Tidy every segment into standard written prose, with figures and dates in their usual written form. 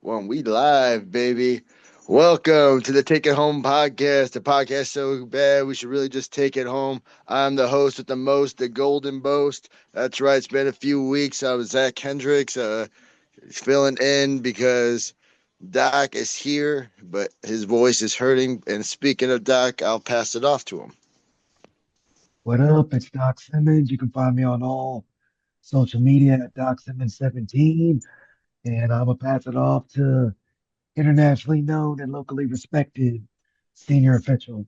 one. We live, baby. Welcome to the Take It Home podcast. The podcast so bad we should really just take it home. I'm the host with the most, the Golden Boast. That's right. It's been a few weeks. I was Zach Hendricks, filling in because Doc is here, but his voice is hurting. And speaking of Doc, I'll pass it off to him. What up? It's Doc Simmons. You can find me on all social media at Doc Simmons17. And I'm going to pass it off to internationally known and locally respected senior official.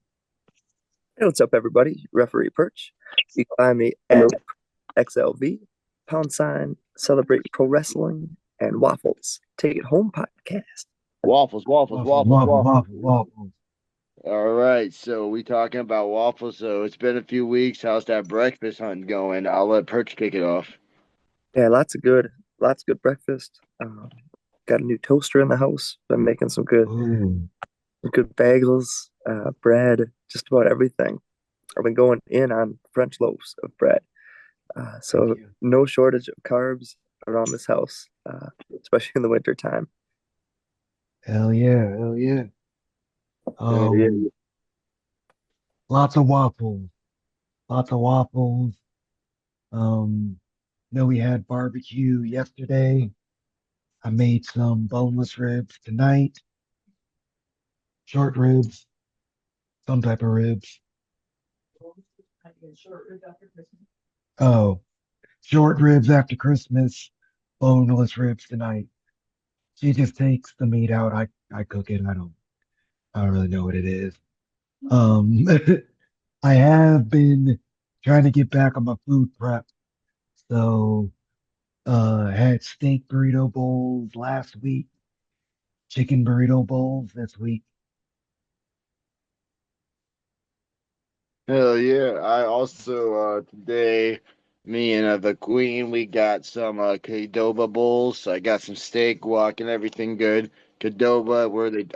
Hey, what's up, everybody? Referee Perch. You can find me at XLV, pound sign, celebrate pro wrestling, and waffles. Take it home podcast. Waffles, waffles, Waffles, waffles, waffles, waffles. waffles, waffles. All right, so we talking about waffles. So it's been a few weeks. How's that breakfast hunt going? I'll let Perch kick it off. Yeah, lots of good breakfast. Got a new toaster in the house. Been making Ooh, some good bagels, bread, just about everything. I've been going in on French loaves of bread. thank So you. no shortage of carbs around this house, especially in the winter time. Hell yeah, hell yeah. Yeah. Um, Lots of waffles, lots of waffles. Um, know we had barbecue yesterday. I made some boneless ribs tonight, short ribs, some type of ribs. Oh, short ribs after Christmas, boneless ribs tonight. She just takes the meat out. I cook it. I don't really know what it is. Um, I have been trying to get back on my food prep. So, had steak burrito bowls last week, chicken burrito bowls this week. Hell yeah. I also today me and the queen we got some Qdoba bowls. I got some steak, guac, and everything good. Qdoba, where they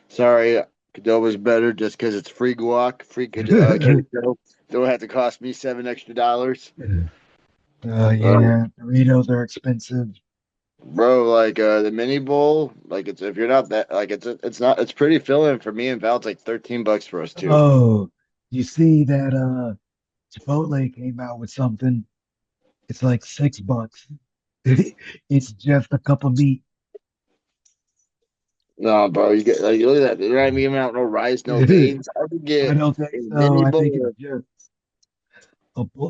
sorry, Qdoba's better just because it's free guac, free queso. Don't have to cost me $7 extra. Uh, Yeah, burritos are expensive. bro, like the mini bowl, like it's if you're not that like it's not it's pretty filling for me and Val. It's like $13 for us too. Oh, you see that Chipotle came out with something. It's like $6. It's just a cup of meat. No, bro, you get like look at that. They're not even giving out no rice, no beans. I could I get don't a think so. mini I think it's bowl. just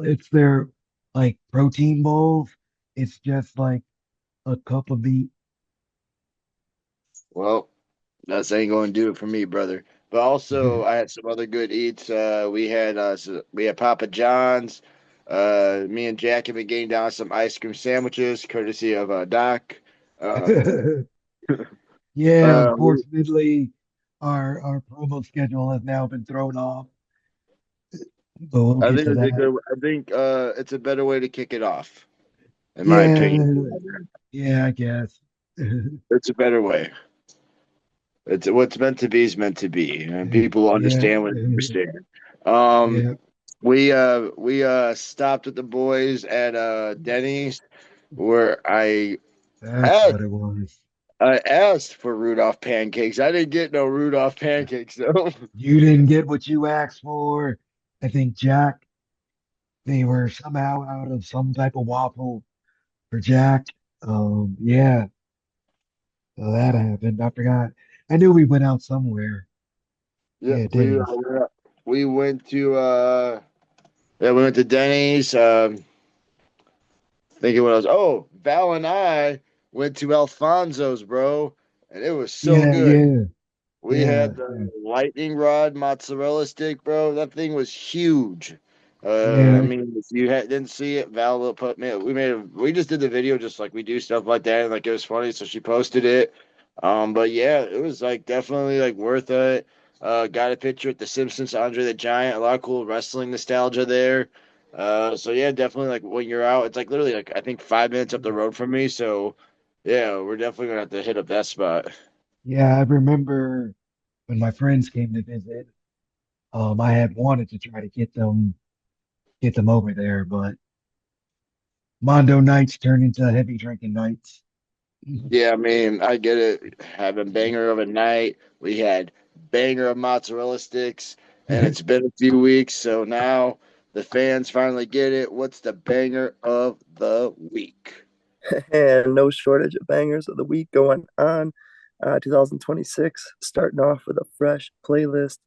it's their like protein bowls. It's just like a cup of meat. Well, that's ain't going to do it for me, brother. But also, I had some other good eats. We had Papa John's. Me and Jack have been getting down some ice cream sandwiches, courtesy of Doc. Um, Yeah, uh, unfortunately, our promo schedule has now been thrown off, but we'll I get think to it's a that. good. I think it's a better way to kick it off, in my Yeah, opinion. yeah, I guess. It's a better way. It's what's meant to be is meant to be, and people will Yeah, understand when they understand. Um, yeah, we stopped with the boys at Denny's where that's asked what it was. I asked for Rudolph pancakes. I didn't get no Rudolph pancakes though. You didn't get what you asked for. I think Jack, they were somehow out of some type of waffle for Jack. Yeah, so that happened. I forgot. I knew we went out somewhere. Yeah, Yeah, Denny's. we went to we went to Denny's. Thinking what I was. Oh, Val and I went to Alfonso's, bro, and it was so Yeah, good. yeah, We yeah, had the yeah, lightning rod mozzarella stick, bro. That thing was huge. I yeah. mean, if you didn't see it, Val will put me. We just did the video just like we do stuff like that, and like it was funny, so she posted it. But yeah, it was like definitely like worth it. Got a picture at the Simpsons, Andre the Giant. A lot of cool wrestling nostalgia there. So yeah, definitely like when you're out, it's like literally like I think 5 minutes up the road from me. So yeah, we're definitely gonna have to hit up that spot. Yeah, I remember when my friends came to visit. I had wanted to try to get them over there, but Mondo nights turned into heavy drinking nights. Yeah, I mean, I get it. Having banger of a night, we had banger of mozzarella sticks, and it's been a few weeks, so now the fans finally get it. What's the banger of the week? And no shortage of bangers of the week going on. 2026, starting off with a fresh playlist.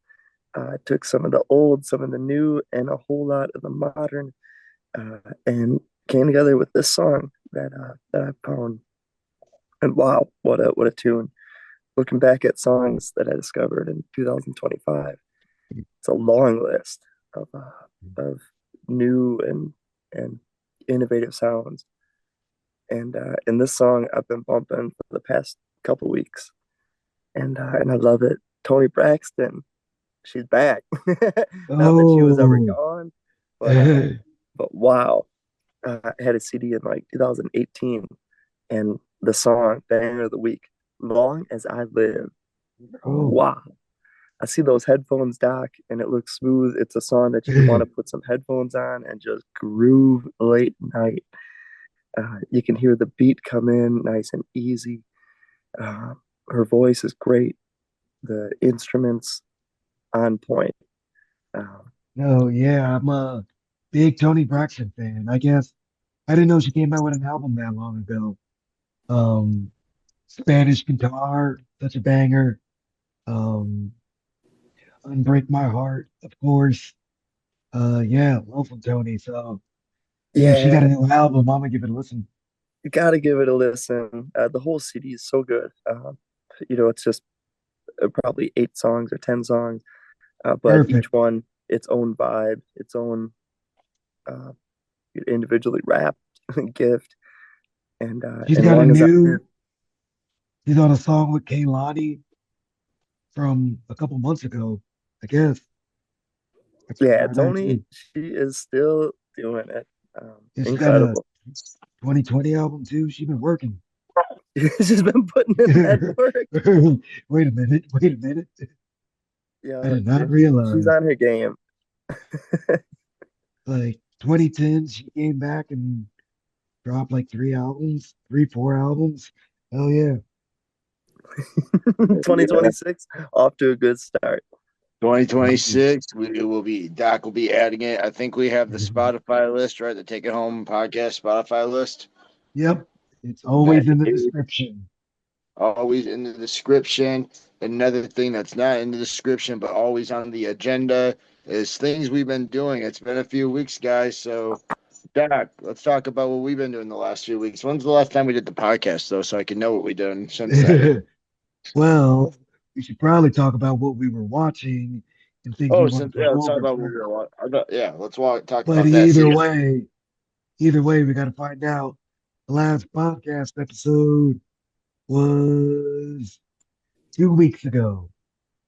I took some of the old, some of the new, and a whole lot of the modern, and came together with this song that I found. And wow, what a tune! Looking back at songs that I discovered in 2025, it's a long list of new and innovative sounds. And in this song, I've been bumping for the past couple weeks, and I love it. Tony Braxton, she's back. Not that she was ever Oh, gone, but wow, I had a CD in like 2018, and the song banger of the week, "Long as I Live." oh, Wow, I see those headphones, Doc, and it looks smooth. It's a song that you want to put some headphones on and just groove late night. You can hear the beat come in nice and easy. Uh, Her voice is great. The instruments on point. Um, no, yeah, I'm a big Tony Braxton fan. I guess I didn't know she came out with an album that long ago. Um, Spanish Guitar, such a banger. Um, Unbreak My Heart, of course. Yeah, love from Tony. So yeah, she got yeah, a new album. I'm gonna give it a listen. you got to give it a listen. The whole CD is so good. It's just probably 8 songs or 10 songs, but Perfect. each one its own vibe, its own uh, individually wrapped gift. She's And got a long as I new. live, She's on a song with KILLA from a couple months ago. I guess I yeah, heard that Tony, too. she is still doing it. And she got a Incredible. 2020 album too. She's been working. She's been putting in that work. Wait a minute. Wait a minute. I Yeah, did not she's realize. on her game. Like 2010, she came back and dropped like 3 albums, 4 albums. Hell yeah. 2026 off to a good start. 2026, we will be Doc will be adding it. I think we have the Spotify list, right? The Take It Home podcast Spotify list. Yep. It's That always in the is description. always in the description. Another thing that's not in the description, but always on the agenda, is things we've been doing. It's been a few weeks, guys. So, Doc, let's talk about what we've been doing the last few weeks. When's the last time we did the podcast, though, so I can know what we've done since then? Well, we should probably talk about what we were watching and things we Oh, want since to yeah, talk let's talk over about what we first. were. Yeah, let's talk But about that. See, either way, we got to find out. The last podcast episode was 2 weeks ago.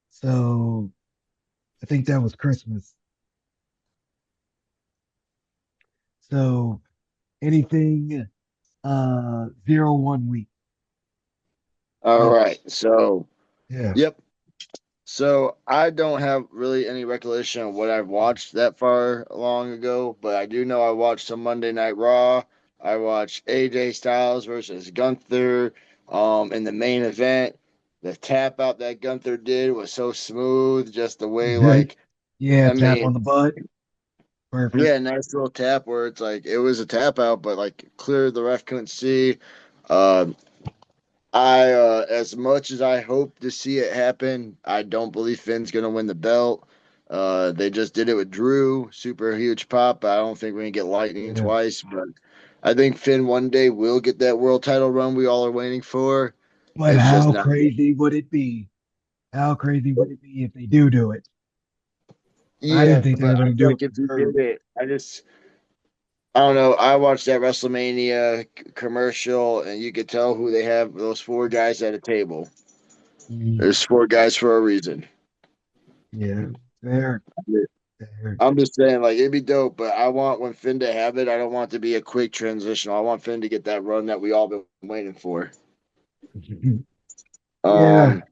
So I think that was Christmas. So anything 0 1 week. all Yep. right. So, Yeah. yep. So I don't have really any recollection of what I've watched that far long ago, but I do know I watched some Monday Night Raw. I watched AJ Styles versus Gunther in the main event. The tap out that Gunther did was so smooth, just the way like Yeah, I tap mean, on the butt. Perfect. yeah, nice little tap where it's like it was a tap out, but like clear the ref couldn't see. Um, I as much as I hope to see it happen, I don't believe Finn's gonna win the belt. They just did it with Drew, super huge pop. I don't think we're gonna get Lightning Yeah. twice, but I think Finn one day will get that world title run we all are waiting for. But It's just how not. crazy would it be? How crazy would it be if they do it? I didn't Yeah, think they but were I going to feel do it like if with he did Drew. it, I don't know. I watched that WrestleMania commercial, and you could tell who they have those four guys at a table. Mm, There's four guys for a reason. yeah, fair, fair. I'm just saying, like, it'd be dope, but I want when Finn to have it, I don't want it to be a quick transition. I want Finn to get that run that we all been waiting for. Yeah. Um,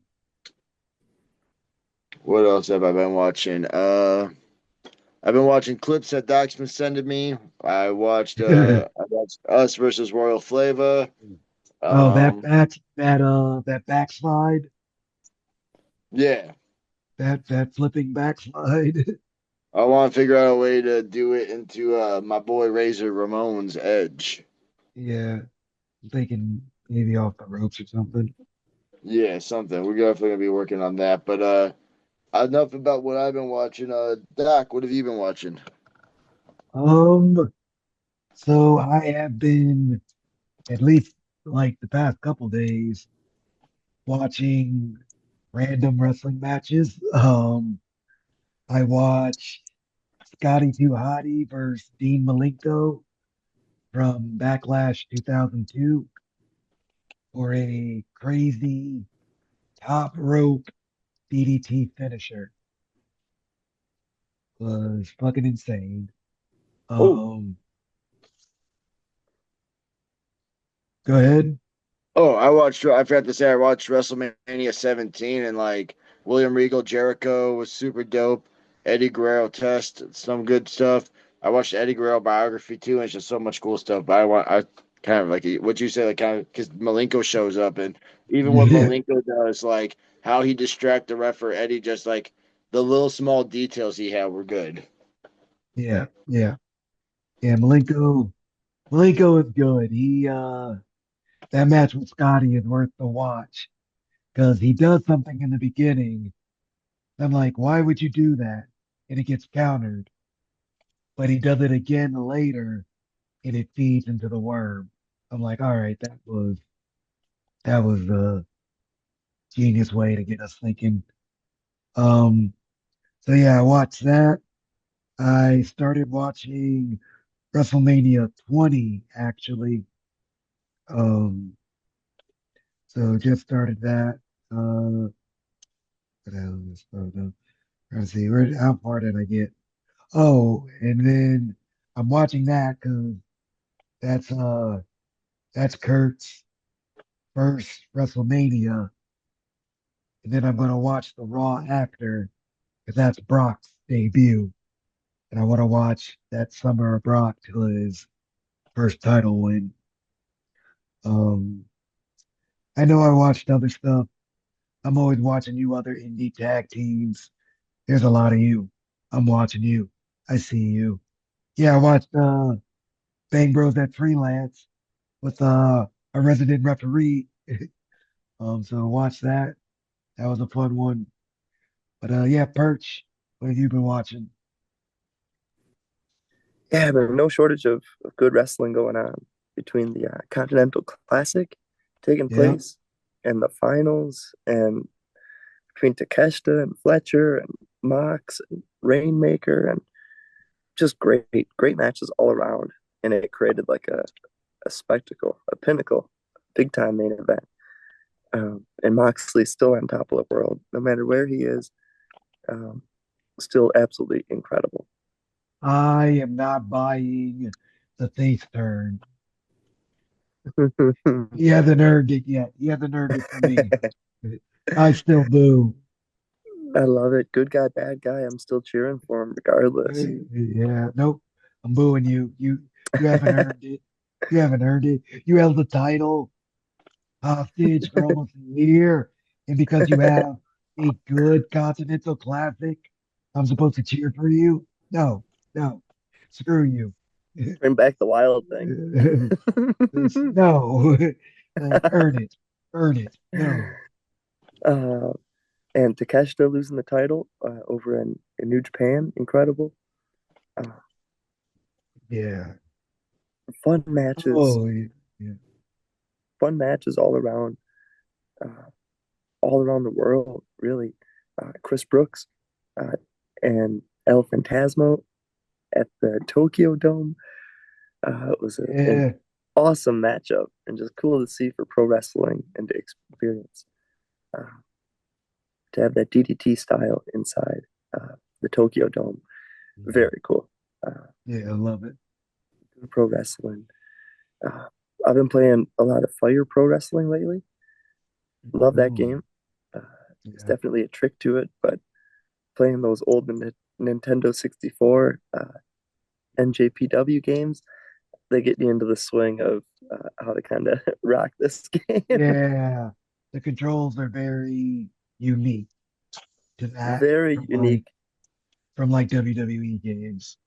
what else have I been watching? I've been watching clips that Doc's been sending me. I watched Us versus Royal Flava. Oh, Um, that backslide, yeah, that flipping backslide. I want to figure out a way to do it into my boy Razor Ramon's Edge. Yeah, I'm thinking maybe off the ropes or something. Yeah, something. We're definitely gonna be working on that. But enough about what I've been watching. Doc, what have you been watching? Um, so I have been at least like the past couple days watching random wrestling matches. I watched Scotty 2 Hotty versus Dean Malenko from Backlash 2002 for a crazy top rope DDT finisher. Was fucking insane. Oh, Um, go ahead. oh, I watched. I forgot to say I watched WrestleMania 17 and like William Regal Jericho was super dope. Eddie Guerrero test some good stuff. I watched Eddie Guerrero biography too, and it's just so much cool stuff. But I kind of like what you say, like kind of because Malenko shows up and even what Yeah, Malenko does, like how he distract the ref for Eddie, just like the little small details he had were good. yeah. Yeah, Malenko is good. That match with Scotty is worth the watch because he does something in the beginning. I'm like, why would you do that? And it gets countered, but he does it again later and it feeds into the worm. I'm like, all right, that was a genius way to get us thinking. Um, so yeah, I watched that. I started watching WrestleMania 20 actually. Um, so just started that. What else? Oh, no. Trying to see how far did I get? Oh, and then I'm watching that because that's uh that's Kurt's first WrestleMania, and then I'm gonna watch the Raw after because that's Brock's debut, and I want to watch that Summer of Brock till his first title win. Um, I know I watched other stuff. I'm always watching you other indie tag teams. There's a lot of you. I'm watching you. I see you. Yeah, I watched Bang Bros at Freelance with a resident referee. So watch that. That was a fun one. But yeah, Perch, what have you been watching? Yeah, but no shortage of good wrestling going on between the Continental Classic taking Yeah, place and the finals, and between Takeshita and Fletcher and Mox and Rainmaker, and just great matches all around. And it created like a spectacle, a pinnacle, big time main event. And Moxley's still on top of the world, no matter where he is. Um, Still absolutely incredible. I am not buying the face turn. He hasn't earned it yet. He hasn't earned it for me. I still boo. I love it. Good guy, bad guy. I'm still cheering for him regardless. Yeah, nope. I'm booing you. You haven't earned it. You haven't earned it. You held the title hostage for almost a year, and because you have a good Continental Classic, I'm supposed to cheer for you? No, no. Screw you. Bring back the wild thing. No. Earn it. Earn it. No. uh, and Takeshita losing the title over in New Japan, incredible. Uh, Yeah. fun matches, Oh, yeah. Yeah. fun matches uh, all around the world, really. Chris Brooks uh, and El Phantasmo at the Tokyo Dome. It was an Yeah. awesome matchup and just cool to see for pro wrestling and to experience. Uh, to have that DDT style inside the Tokyo Dome, very cool. Uh, Yeah, I love it. Pro wrestling. Uh, I've been playing a lot of Fire Pro Wrestling lately. Love that Oh, game. Uh, there's yeah. definitely a trick to it, but playing those old Nintendo 64 NJPW games, they get you into the swing of how to kind of rock this game. Yeah, the controls are very unique to that Very unique, from like WWE games.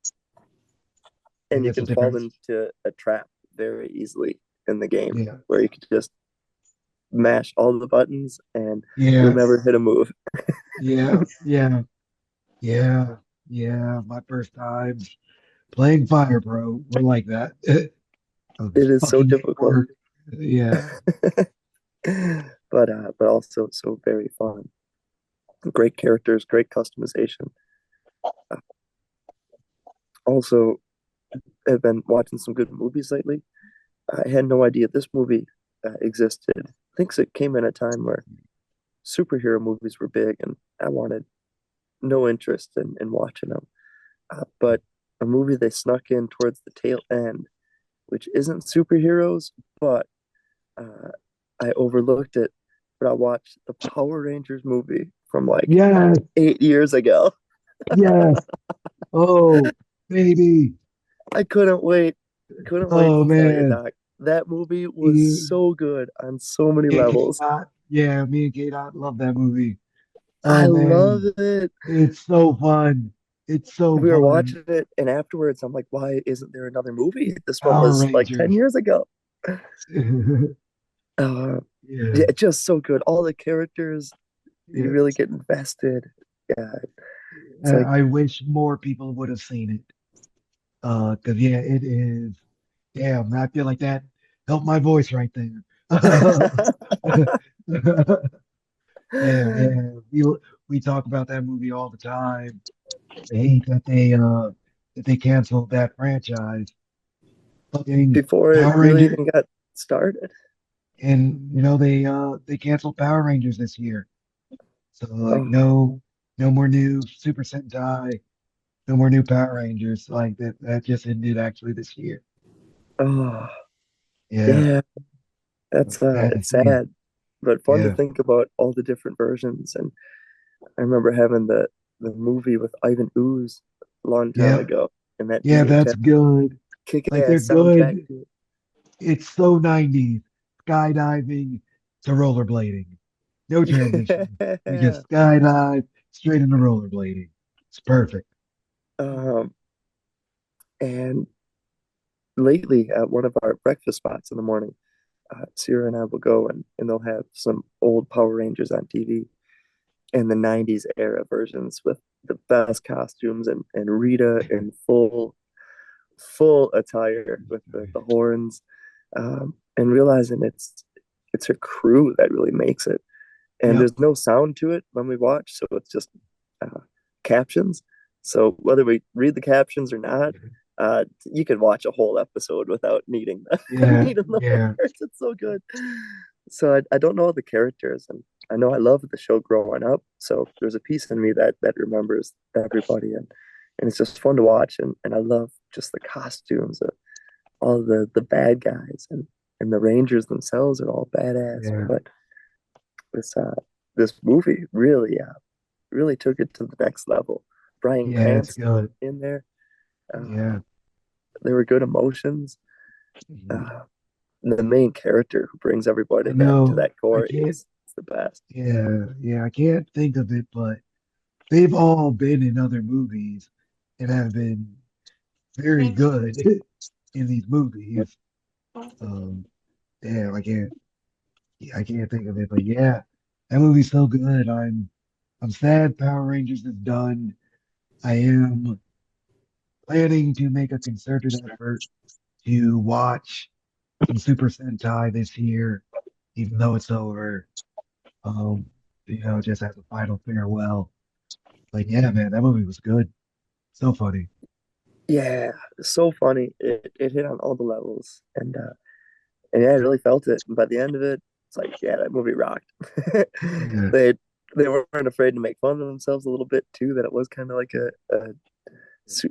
Like and you it's a can fall difference. into a trap very easily in the game Yeah, where you could just mash all the buttons and you'll yeah, never hit a move. yeah, yeah, yeah, yeah. My first times playing Fire Pro were like that. I It was is so fucking it difficult, work. Yeah, but also so very fun. Great characters, great customization. Also, have been watching some good movies lately. I had no idea this movie existed. I think it came in a time where superhero movies were big, and I wanted no interest in watching them. But a movie they snuck in towards the tail end, which isn't superheroes, but uh, I overlooked it. But I watched the Power Rangers movie from like yes, 8 years ago. yes. Oh, baby. I couldn't wait. Couldn't wait Oh to tell you, man. Doc. That movie was Me so good on so many and levels. K-Dot. Yeah, me and K-Dot love that movie. I Oh love man, it. it's so fun. It's so We were fun. watching it, and afterwards, I'm like, why isn't there another movie? This one Power was like 10 Rangers. years ago. Uh, Yeah, yeah, it's just so good. All the characters, you yeah. really get invested. Yeah, it's like, I wish more people would have seen it. 'Cause yeah, it is. Damn, I feel like that helped my voice right there. Yeah, yeah. We talk about that movie all the time. I hate that they canceled that franchise. Fucking before it Power really Ranger even got started. and they canceled Power Rangers this year. So like Oh, no more new Super Sentai, no more new Power Rangers. Like that just ended actually this year. oh, Yeah, yeah, that's sad to it's see. sad, but fun to Yeah, think about all the different versions. And I remember having the movie with Ivan Ooze a long time yeah, ago, and that yeah, that's VHS good. Like they're kick-ass soundtrack good. to It's so 90s. Skydiving to rollerblading. No transition. it. We Yeah. just skydive straight into rollerblading. It's perfect. Um, and lately at one of our breakfast spots in the morning, Sierra and I will go and they'll have some old Power Rangers on TV and the 90s era versions with the best costumes and Rita in full attire with the horns, and realizing it's her crew that really makes it. And Yep. there's no sound to it when we watch, so it's just uh, captions. So whether we read the captions or not, you could watch a whole episode without needing the Yeah, needing the yeah, words. It's so good. So I don't know all the characters, and I know I loved the show growing up. So there's a piece in me that remembers everybody, and it's just fun to watch. And I love just the costumes, all the bad guys, and the Rangers themselves are all badass. yeah, But this this movie really took it to the next level. Bryan yeah, it's Cranston good. in there. Uh, Yeah. there were good emotions. Mhm. Uh, the main character who brings I everybody back to know that I core can't, is the best. yeah, yeah, I can't think of it, but they've all been in other movies and have been very good in these movies. Um, damn, I can't think of it, but yeah, that movie's so good. I'm sad Power Rangers is done. I am planning to make a concerted effort to watch some Super Sentai this year, even though it's over. Um, just as a final farewell. Like, yeah, man, that movie was good. So funny. Yeah, so funny. It hit on all the levels, and yeah, I really felt it. And by the end of it, it's like, yeah, that movie rocked. Yeah, they they weren't afraid to make fun of themselves a little bit too. That it was kind of like a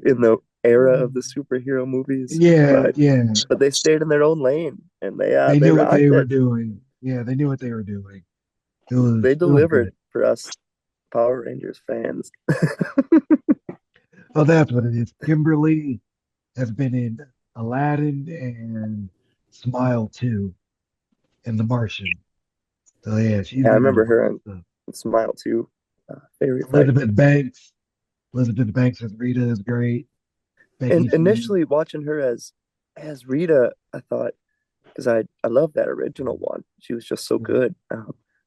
in the era of the superhero movies, yeah, but yeah. they stayed in their own lane and They they knew what they rocked were it. doing. Yeah, they knew what they were doing. They It was good. delivered for us Power Rangers fans. Oh, that's what it is. Kimberly has been in Aladdin and Smile 2 and The Martian. So yeah, she's Yeah, I been in a remember bunch her of on stuff. Smile too. Very funny. Elizabeth Banks. Elizabeth Banks as Rita is great. And Becky G. initially watching her as Rita, I thought because I love that original one. She was just so good.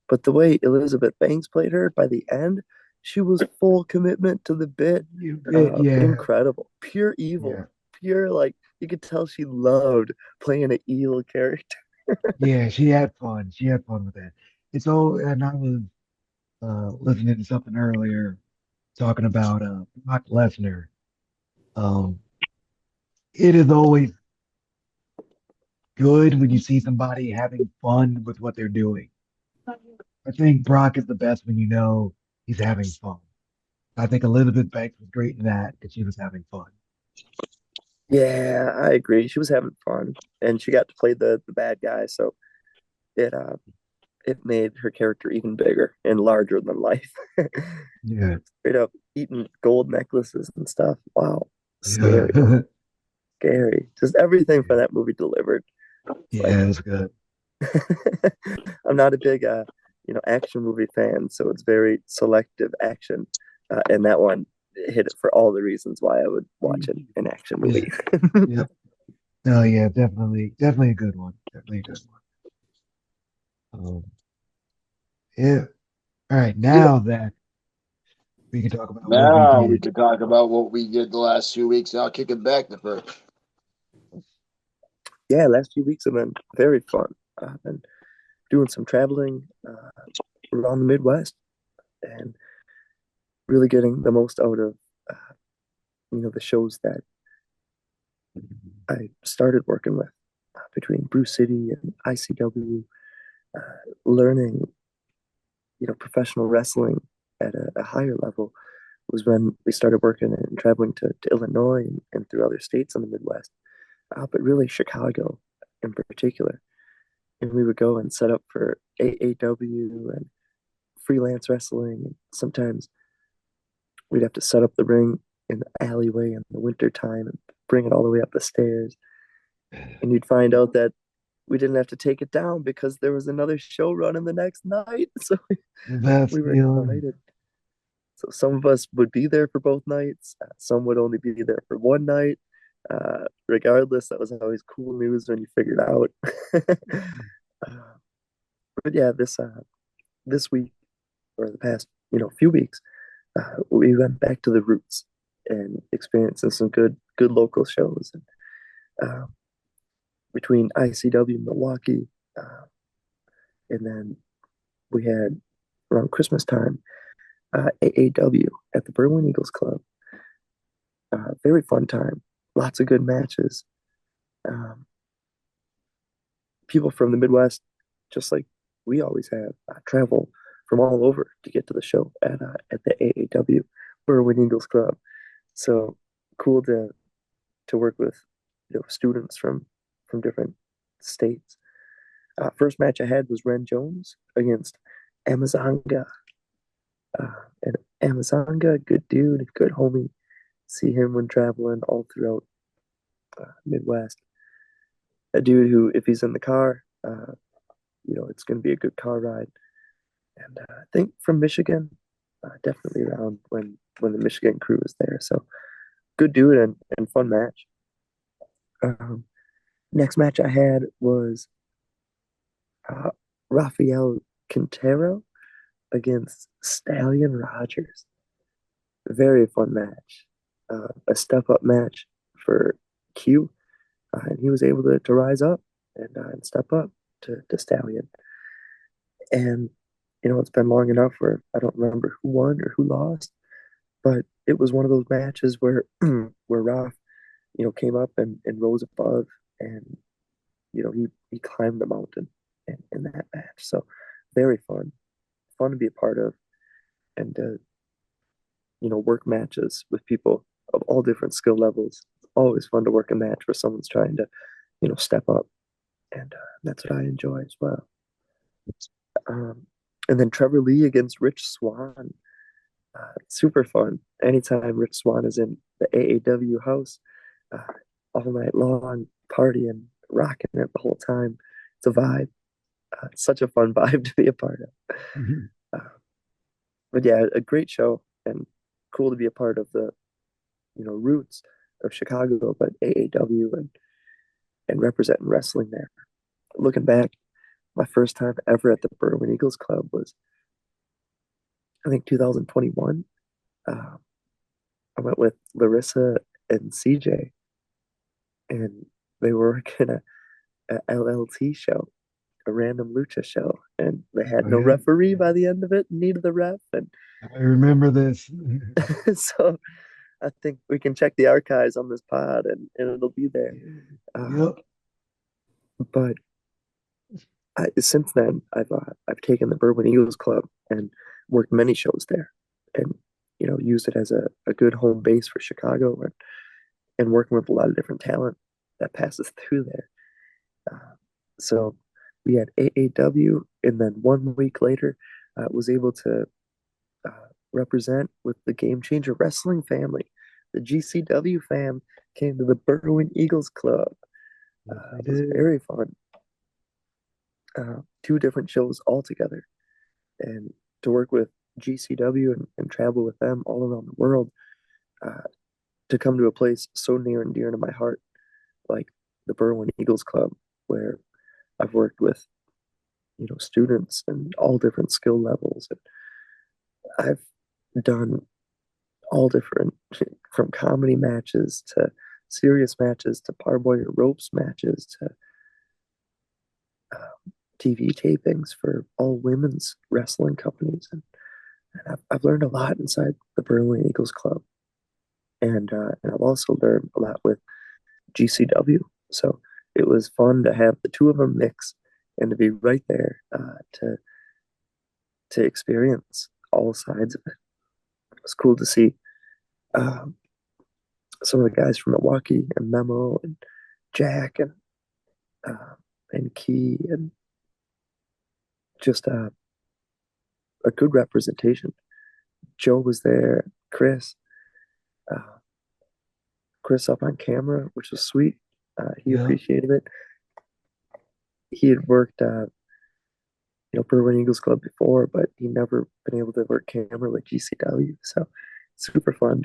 But the way Elizabeth Banks played her by the end, she was full commitment to the bit. Yeah, Incredible, pure yeah, evil, pure like you could tell she loved playing an evil character. yeah. She had fun. She had fun with that. It's all, and I was listening to something earlier talking about Brock Lesnar. Um, it is always good when you see somebody having fun with what they're doing. I think Brock is the best when you know he's having fun. I think Elizabeth Banks was great in that because she was having fun. Yeah, I agree. She was having fun, and she got to play the bad guy, so it it made her character even bigger and larger than life. Yeah, Straight up eating gold necklaces and stuff. Wow, scary, yeah, scary. Just everything for that movie delivered. It's like yeah. It was good. I'm not a big action movie fan, so it's very selective action. And that one hit it for all the reasons why I would watch an action Yeah, movie. yeah. No, yeah, definitely, definitely a good one. Definitely a good one. Yeah. All right, now that we can talk about what we Now we did. can talk about what we did the last 2 weeks. I'll kick it back to Perch. Yeah, last few weeks have been very fun. I've been doing some traveling around the Midwest and really getting the most out of the shows that I started working with between Brew City and ICW, learning professional wrestling at a higher level was when we started working and traveling to Illinois and through other states in the Midwest, but really Chicago in particular. And we would go and set up for AAW and freelance wrestling. Sometimes we'd have to set up the ring in the alleyway in the winter time and bring it all the way up the stairs. And you'd find out that we didn't have to take it down because there was another show running the next night. So That's we were feeling. excited. So some of us would be there for both nights. Some would only be there for one night. Regardless, that was always cool news when you figured out. But yeah, this week or the past few weeks, we went back to the roots and experiencing some good local shows. And uh, between ICW Milwaukee, and then we had around Christmas time AAW at the Berlin Eagles Club. Very fun time. Lots of good matches. Um, People from the Midwest, just like we always have, travel from all over to get to the show at the AAW Berwyn Eagles Club. So cool to work with students from different states. First match I had was Ren Jones against Amazonga. And Amazonga, good dude, good homie. See him when traveling all throughout Midwest. A dude who, if he's in the car, it's going to be a good car ride. And I think from Michigan, definitely around when the Michigan crew was there. So good dude and fun match. Um, Next match I had was uh, Rafael Quintero against Stallion Rogers. Very fun match. A step up match for Q, and he was able to rise up and step up to Stallion. And it's been long enough where I don't remember who won or who lost, but it was one of those matches where where Raf, came up and rose above, and he climbed the mountain in that match. So very fun to be a part of, and to work matches with people of all different skill levels. It's always fun to work a match where someone's trying to step up, and that's what I enjoy as well. Um, and then Trevor Lee against Rich Swan. Super fun. Anytime Rich Swan is in the AAW house, uh, all night long, partying, rocking it the whole time. It's a vibe. It's such a fun vibe to be a part of. Uh, but yeah, a great show and cool to be a part of the roots of Chicago, but AAW and representing wrestling there. Looking back, my first time ever at the Berwyn Eagles Club was I think 2021. Uh, I went with Larissa and CJ, and they were working a LLT show, a random lucha show, and they had Oh no yeah, referee by the end of it, needed the ref, and I remember this. so I think we can check the archives on this pod, and it'll be there. Uh, Yep. but since then, I've taken the Berwyn Eagles Club and worked many shows there, and used it as a good home base for Chicago and working with a lot of different talent that passes through there. Uh, so we had AAW, and then 1 week later, was able to represent with the Game Changer Wrestling family. The GCW fam came to the Berwyn Eagles Club. Yes, I It was did. very fun. Two different shows altogether, and to work with GCW and travel with them all around the world, uh, to come to a place so near and dear to my heart, like the Berwyn Eagles Club, where I've worked with students and all different skill levels. And I've done all different, from comedy matches to serious matches to parboiler ropes matches to TV tapings for all women's wrestling companies. And I've learned a lot inside the Berwyn Eagles Club. And I've also learned a lot with GCW. So it was fun to have the two of them mix and to be right there, to experience all sides of it. It was cool to see um, some of the guys from Milwaukee and Memo and Jack and Key, and just a good representation. Joe was there, uh, Chris up on camera, which was sweet. He Yep. appreciated it. He had worked, Berwyn Eagles Club before, but he never been able to work camera with GCW. So super fun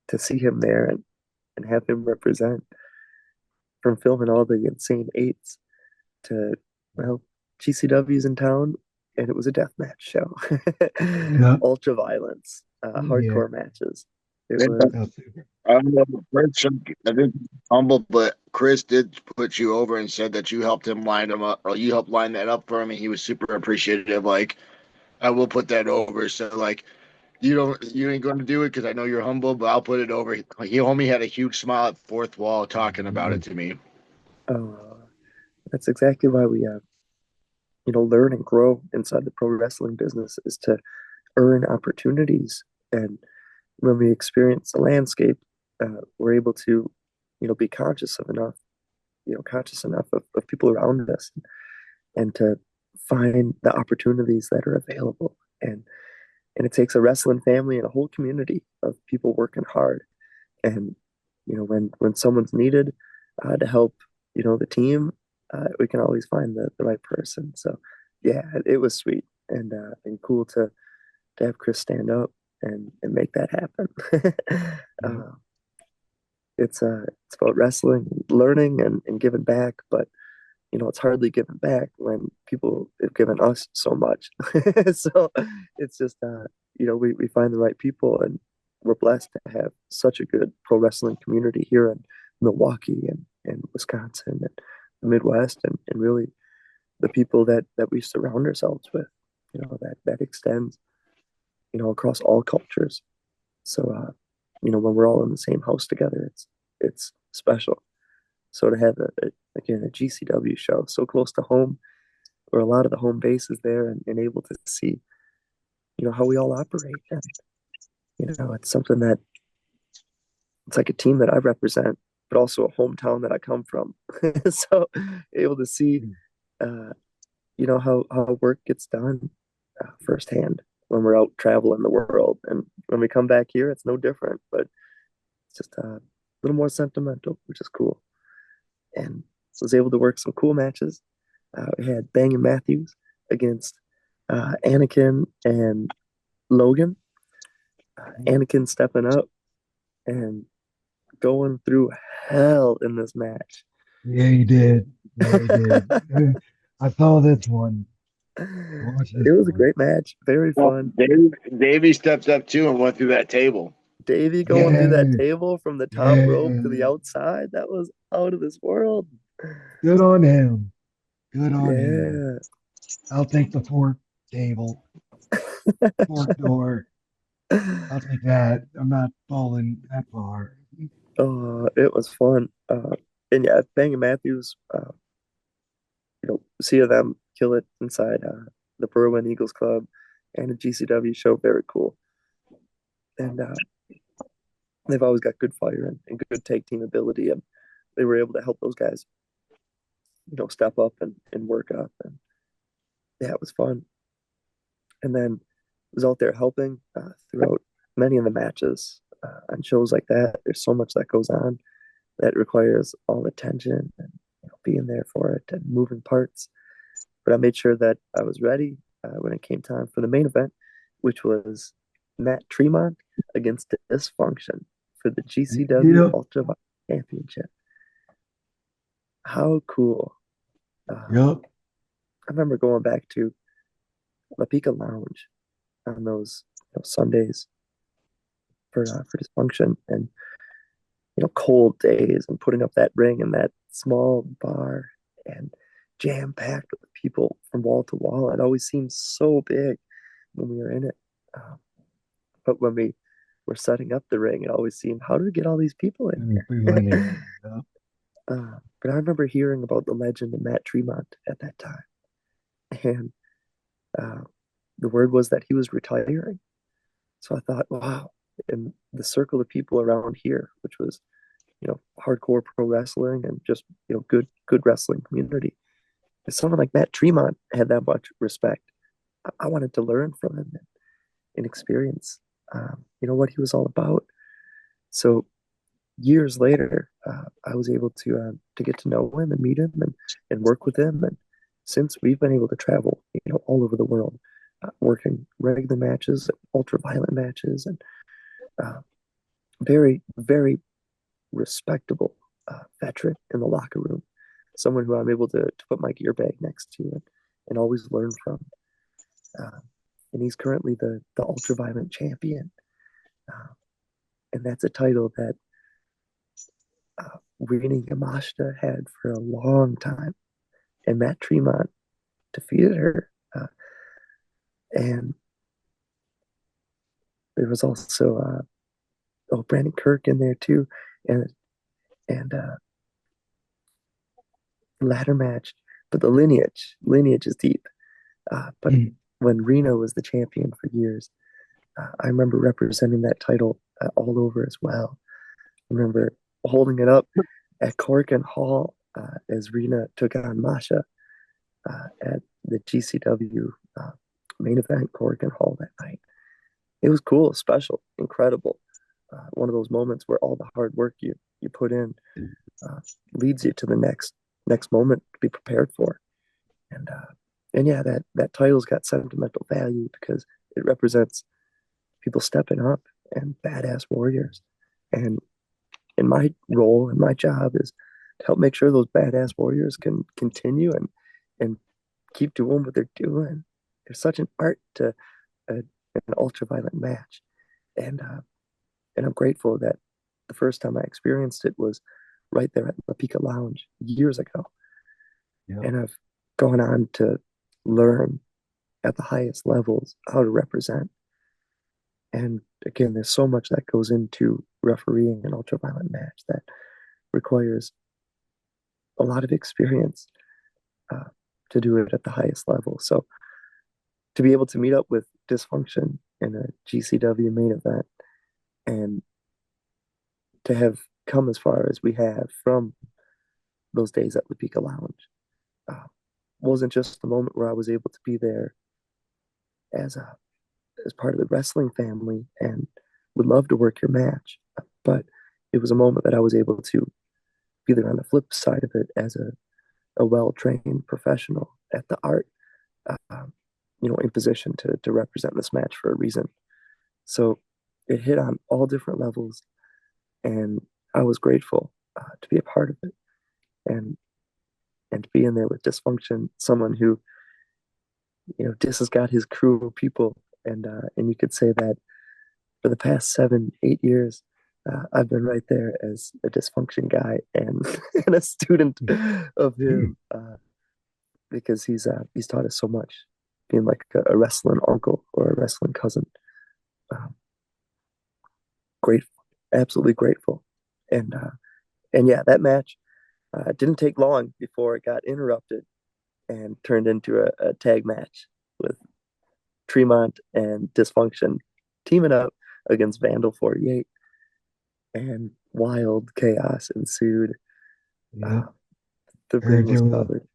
to see him there and have him represent, from filming all the insane eights to, well, GCW's in town, and it was a deathmatch show. Yep. Ultra violence, Yeah. hardcore matches. It Yeah, was, That's super. I don't know, Perch, I think humble, but Chris did put you over and said that you helped him line him up, or you helped line that up for him, and he was super appreciative. Like, I will put that over. So, like, you ain't going to do it because I know you're humble, but I'll put it over. He homie had a huge smile at fourth wall talking about it to me. uh, that's exactly why we, learn and grow inside the pro wrestling business, is to earn opportunities. And when we experience the landscape, we're able to, be conscious enough of people around us, and to find the opportunities that are available. And it takes a wrestling family and a whole community of people working hard. And when someone's needed, to help, the team, we can always find the right person. So yeah, it was sweet and cool to have Chris stand up and make that happen. Yep. uh, it's about wrestling, learning, and giving back, but it's hardly giving back when people have given us so much. So it's just, we find the right people, and we're blessed to have such a good pro wrestling community here in Milwaukee and Wisconsin and the Midwest, and really the people that we surround ourselves with, that extends, across all cultures. So, when we're all in the same house together, it's special. So to have again, a GCW show so close to home, where a lot of the home base is there, and able to see, how we all operate. And, it's something that it's like a team that I represent, but also a hometown that I come from. So able to see, uh, how work gets done, firsthand when we're out traveling the world. And when we come back here, it's no different, but it's just, little more sentimental, which is cool. And was able to work some cool matches. We had Bang and Matthews against Anakin and Logan. Anakin stepping up and going through hell in this match. Yeah, he did. Yeah, he did. I saw this one. I watched It this was a one. great match, very Well, fun. Davey stepped up too and went through that table. Davey going through that Yeah, table from the top rope to the yeah. outside, that was out of this world. Good on him. Good on him. Yeah. I'll take the fork table, fork door. I'll take that. I'm not falling that far. It was fun. And yeah, Bang and Matthews, see them kill it inside the Berlin Eagles Club and a GCW show, very cool. And they've always got good fire and good tag team ability, and they were able to help those guys, step up and work up. And yeah, it was fun. And then was out there helping throughout many of the matches on shows like that. There's so much that goes on that requires all attention and being there for it and moving parts. But I made sure that I was ready when it came time for the main event, which was Matt Tremont against Dysfunction for the GCW Yep, Ultra Championship. How cool! yep. I remember going back to La Pica Lounge on those Sundays for Dysfunction, and cold days, and putting up that ring in that small bar and jam packed with people from wall to wall. It always seemed so big when we were in it. But when we were setting up the ring, it always seemed, how do we get all these people in We here? went in. Yep. But I remember hearing about the legend of Matt Tremont at that time. And uh, the word was that he was retiring. So I thought, wow, and the circle of people around here, which was, hardcore pro wrestling and just, good wrestling community. If someone like Matt Tremont had that much respect, I wanted to learn from him and experience, what he was all about. So years later, I was able to get to know him and meet him and work with him. And since we've been able to travel, all over the world, working regular matches, ultra violent matches, and uh, very, very respectable veteran in the locker room, someone who I'm able to put my gear bag next to and always learn from. Uh, and he's currently the ultra violent champion. Uh, and that's a title that Rina Yamashita had for a long time. And Matt Tremont defeated her. And there was also Brandon Kirk in there too. And ladder match. But the lineage is deep. But Mm. when Reno was the champion for years, I remember representing that title all over as well. I remember holding it up at Corkin Hall as Rena took on Masha at the GCW main event Corkin Hall that night. It was cool, special, incredible. One of those moments where all the hard work you put in uh, leads you to the next moment to be prepared for. And yeah, that title's got sentimental value because it represents people stepping up and badass warriors. And in my role and my job is to help make sure those badass warriors can continue and keep doing what they're doing. There's such an art to an ultra violent match, and I'm grateful that the first time I experienced it was right there at La Pica Lounge years ago, Yep. and I've gone on to learn at the highest levels how to represent. And again, there's so much that goes into refereeing an ultra-violent match that requires a lot of experience uh, to do it at the highest level. So to be able to meet up with Dysfunction in a GCW main event and to have come as far as we have from those days at La Pica Lounge uh, wasn't just the moment where I was able to be there as a as part of the wrestling family and would love to work your match, but it was a moment that I was able to be there on the flip side of it as a well-trained professional at the art, in position to represent this match for a reason. So it hit on all different levels, and I was grateful to be a part of it, and to be in there with Dysfunction, someone who, Dis has got his crew of people, and you could say that for the past 7, 8 years, I've been right there as a Dysfunction guy and and a student of him, because he's taught us so much, being like a wrestling uncle or a wrestling cousin. Um, Grateful, absolutely grateful, and yeah, that match didn't take long before it got interrupted and turned into a tag match with Tremont and Dysfunction teaming up against Vandal 48, and wild chaos ensued. Yeah. Uh, the ring Heard was there was covered.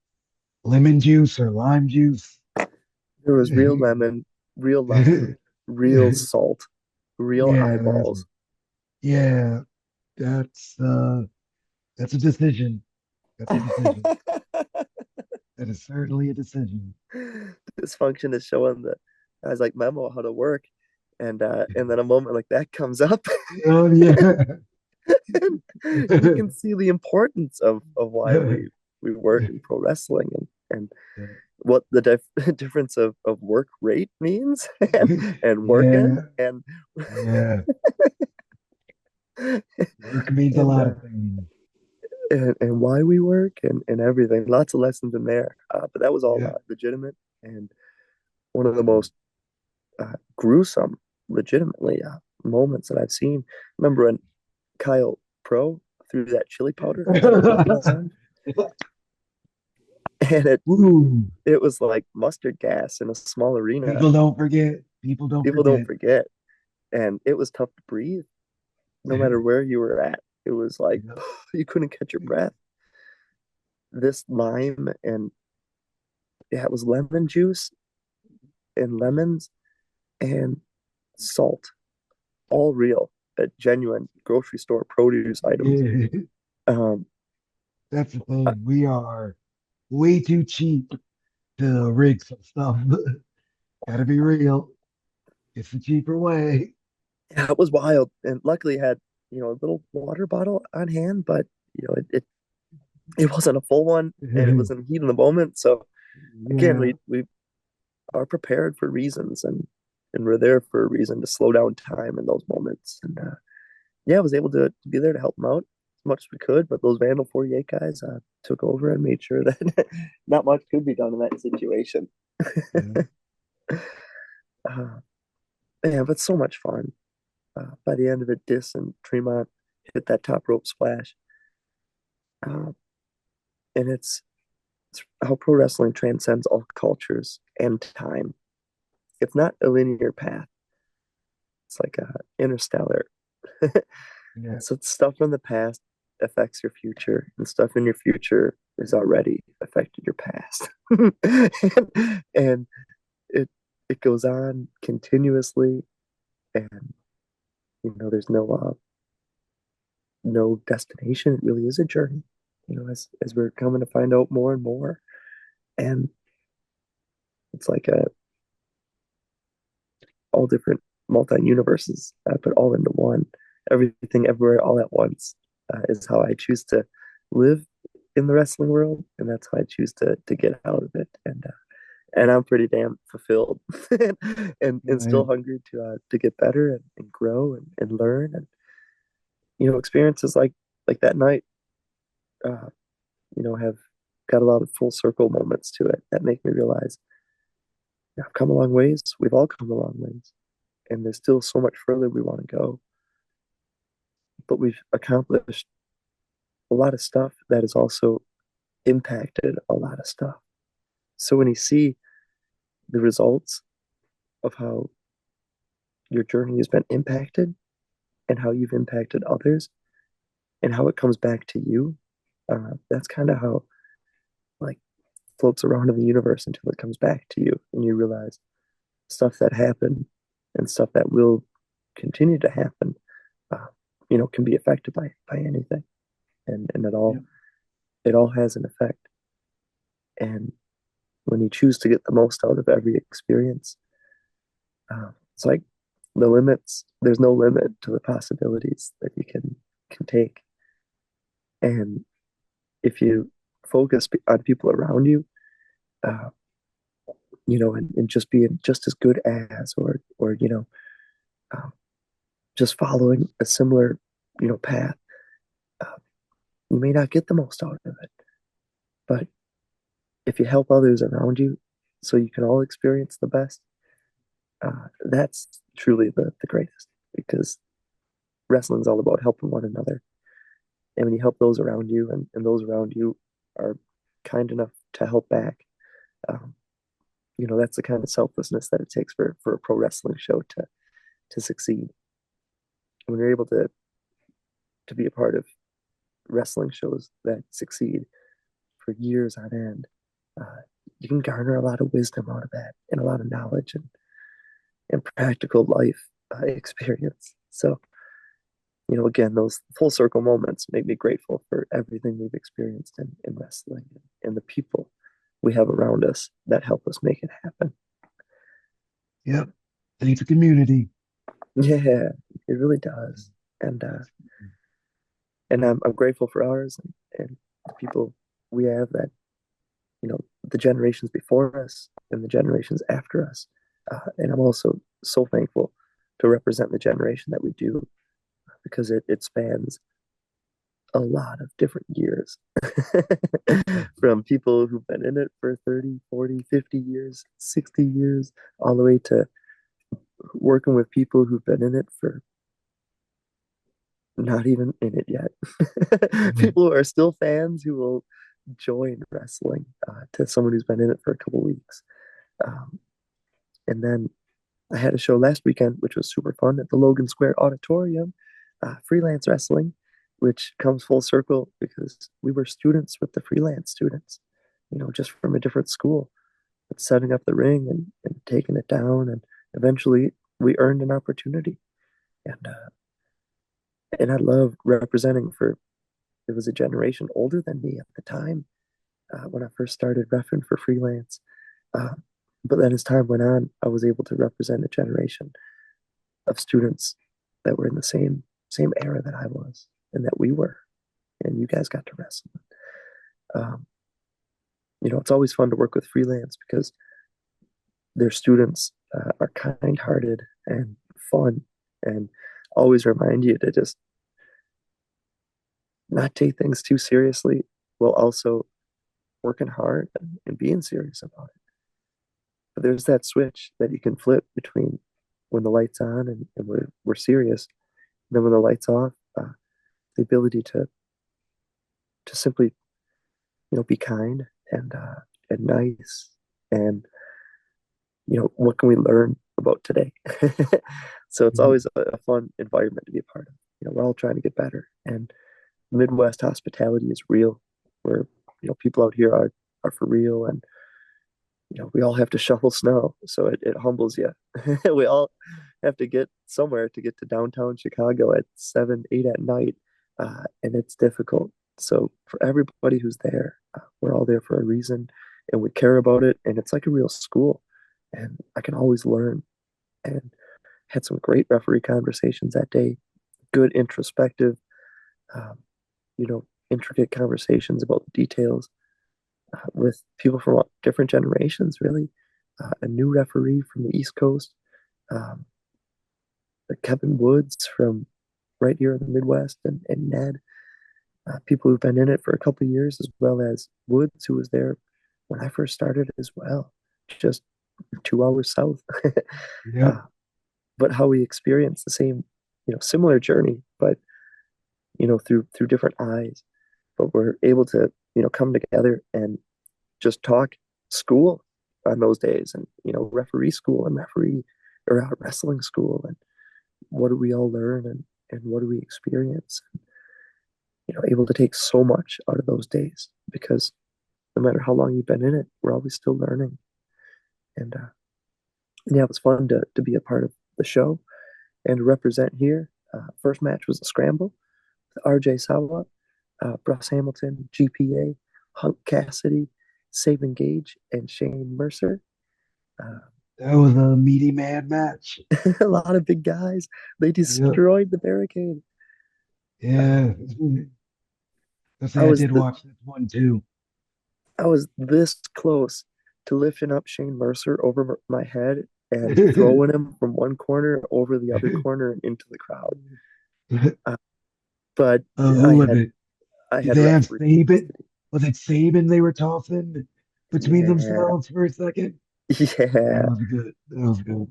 lemon juice or lime juice. There was real lemon, real lime, real salt, real Yeah, eyeballs. yeah, that's uh that's a decision. That's a decision. That is certainly a decision. Dysfunction is showing the guys like Memo how to work, and then a moment like that comes up, Oh yeah. and you can see the importance of why we work in pro wrestling, and what the difference of work rate means, and working, Yeah, and yeah. Work means a and lot uh, of things. and why we work, and everything. Lots of lessons in there. But that was all Yeah. legitimate, and one of the most gruesome, legitimately, moments that I've seen. Remember when Kyle Pro threw that chili powder at a people's arm, and Ooh, it was like mustard gas in a small arena. people don't forget. People don't People don't forget. forget, and it was tough to breathe, no matter where you were at. It was like Yeah. you couldn't catch your breath. This lime, and yeah, it was lemon juice and lemons and salt, all real, genuine grocery store produce items. Yeah. Um, That's the uh, thing. We are way too cheap to rig some stuff. Gotta be real. It's the cheaper way. yeah, it was wild, and luckily had a little water bottle on hand, but it wasn't a full one, and it was in the heat of the moment. So again, Yeah. we are prepared for reasons, and we're there for a reason to slow down time in those moments. And yeah, I was able to be there to help them out as much as we could. But those Vandal 48 guys took over and made sure that not much could be done in that situation. Yeah. uh, yeah, but so much fun. By the end of it, Dis and Tremont hit that top rope splash. Uh, and it's how pro wrestling transcends all cultures and time. It's not a linear path. It's like interstellar. Yeah. So stuff from the past affects your future, and stuff in your future is already affected your past. and it it goes on continuously, and there's no destination. It really is a journey. As we're coming to find out more and more, and it's like all different multi universes put all into one. Everything, everywhere, all at once is how I choose to live in the wrestling world, and that's how I choose to get out of it. And I'm pretty damn fulfilled, and Yeah. still hungry to get better, and grow, and learn, and experiences like that night, uh, have got a lot of full circle moments to it that make me realize I've come a long ways. We've all come a long ways, and there's still so much further we want to go. But we've accomplished a lot of stuff that has also impacted a lot of stuff. So when you see the results of how your journey has been impacted, and how you've impacted others, and how it comes back to you, that's kind of how, like, floats around in the universe until it comes back to you, and you realize stuff that happened and stuff that will continue to happen. Uh, can be affected by anything, and Yep. it all has an effect. And when you choose to get the most out of every experience, it's like there's no limit to the possibilities that you can take. And if you focus on people around you, uh, and just being just as good as, or um, just following a similar, path, uh, you may not get the most out of it. But if you help others around you, so you can all experience the best, that's truly the greatest. Because wrestling's all about helping one another. And when you help those around you, and those around you are kind enough to help back, um, that's the kind of selflessness that it takes for a pro wrestling show to succeed. When you're able to be a part of wrestling shows that succeed for years on end, uh, you can garner a lot of wisdom out of that, and a lot of knowledge, and practical life experience. So, again, those full circle moments make me grateful for everything we've experienced in wrestling, and the people we have around us that help us make it happen. Yep. Thanks to community. Yeah, it really does. And I'm grateful for ours, and the people we have, that the generations before us and the generations after us. And I'm also so thankful to represent the generation that we do, because it spans a lot of different years. From people who've been in it for 30, 40, 50 years, 60 years, all the way to working with people who've been in it for not even in it yet. Mhm. People who are still fans, who will join wrestling, to someone who's been in it for a couple weeks. Um, and then I had a show last weekend, which was super fun, at the Logan Square Auditorium, freelance wrestling, which comes full circle because we were students with the freelance students, just from a different school, but setting up the ring, and taking it down. And eventually we earned an opportunity. And I love representing for, it was a generation older than me at the time, when I first started repping for freelance. Uh, but then as time went on, I was able to represent a generation of students that were in the same era that I was, and that we were, and you guys got to wrestle. Um, it's always fun to work with freelance, because their students are kind-hearted and fun, and always remind you to just not take things too seriously, while also working hard, and being serious about it. But there's that switch that you can flip between when the light's on, and we're serious, and then when the light's off, the ability to simply, be kind, and nice, and what can we learn about today? So it's Yep. always a fun environment to be a part of. We're all trying to get better, and Midwest hospitality is real. Where people out here are for real, and we all have to shovel snow, so it humbles you. We all have to get somewhere to get to downtown Chicago at 7, 8 at night, and it's difficult. So for everybody who's there, we're all there for a reason, and we care about it, and it's like a real school, and I can always learn. And had some great referee conversations that day, good introspective, um, intricate conversations about the details, with people from different generations, really. A new referee from the East Coast, um, Kevin Woods from right here in the Midwest, and Ned, people who've been in it for a couple of years, as well as Woods, who was there when I first started as well, just 2 hours south. Yep. uh, but how we experience the same, similar journey, but through different eyes. But we're able to, come together and just talk school on those days, and referee school, and referee or wrestling school, and what do we all learn, and what do we experience. Able to take so much out of those days, because no matter how long you've been in it, we're always still learning. And yeah, it was fun to be a part of the show and represent here. First match was a scramble. RJ Sawa, Bruce Hamilton, GPA, Hunk Cassidy, Saban Gage, and Shane Mercer. Uh, That was a meaty man match. a lot of big guys. They Yep. destroyed the barricade. Uh, Yeah. I I say I was did watch this one too. I was this close to lifting up Shane Mercer over my head and throwing him from one corner over the other corner and into the crowd. Uh, but Who was it? I Did had they have referee Saban? custody. Was it Saban they were tossing between Yeah, themselves for a second? That yeah, was good. That was good.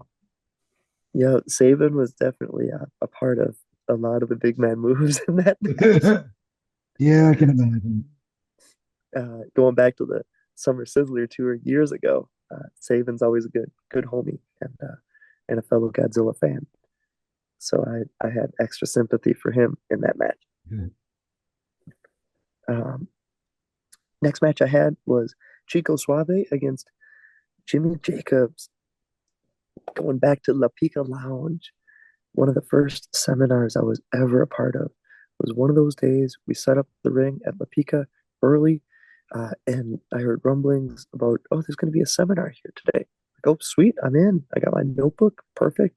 yeah. Saban was definitely a part of a lot of the big man moves in that match. Yeah, I can imagine. Going back to the Summer Sizzler tour years ago, Saban's always a good homie and a fellow Godzilla fan. So I had extra sympathy for him in that match. Good. Um, Next match I had was Chico Suave against Jimmy Jacobs. Going back to La Pica Lounge, one of the first seminars I was ever a part of. It was one of those days we set up the ring at La Pica early, and I heard rumblings about, oh, there's going to be a seminar here today. Like, oh, sweet, I'm in. I got my notebook, perfect.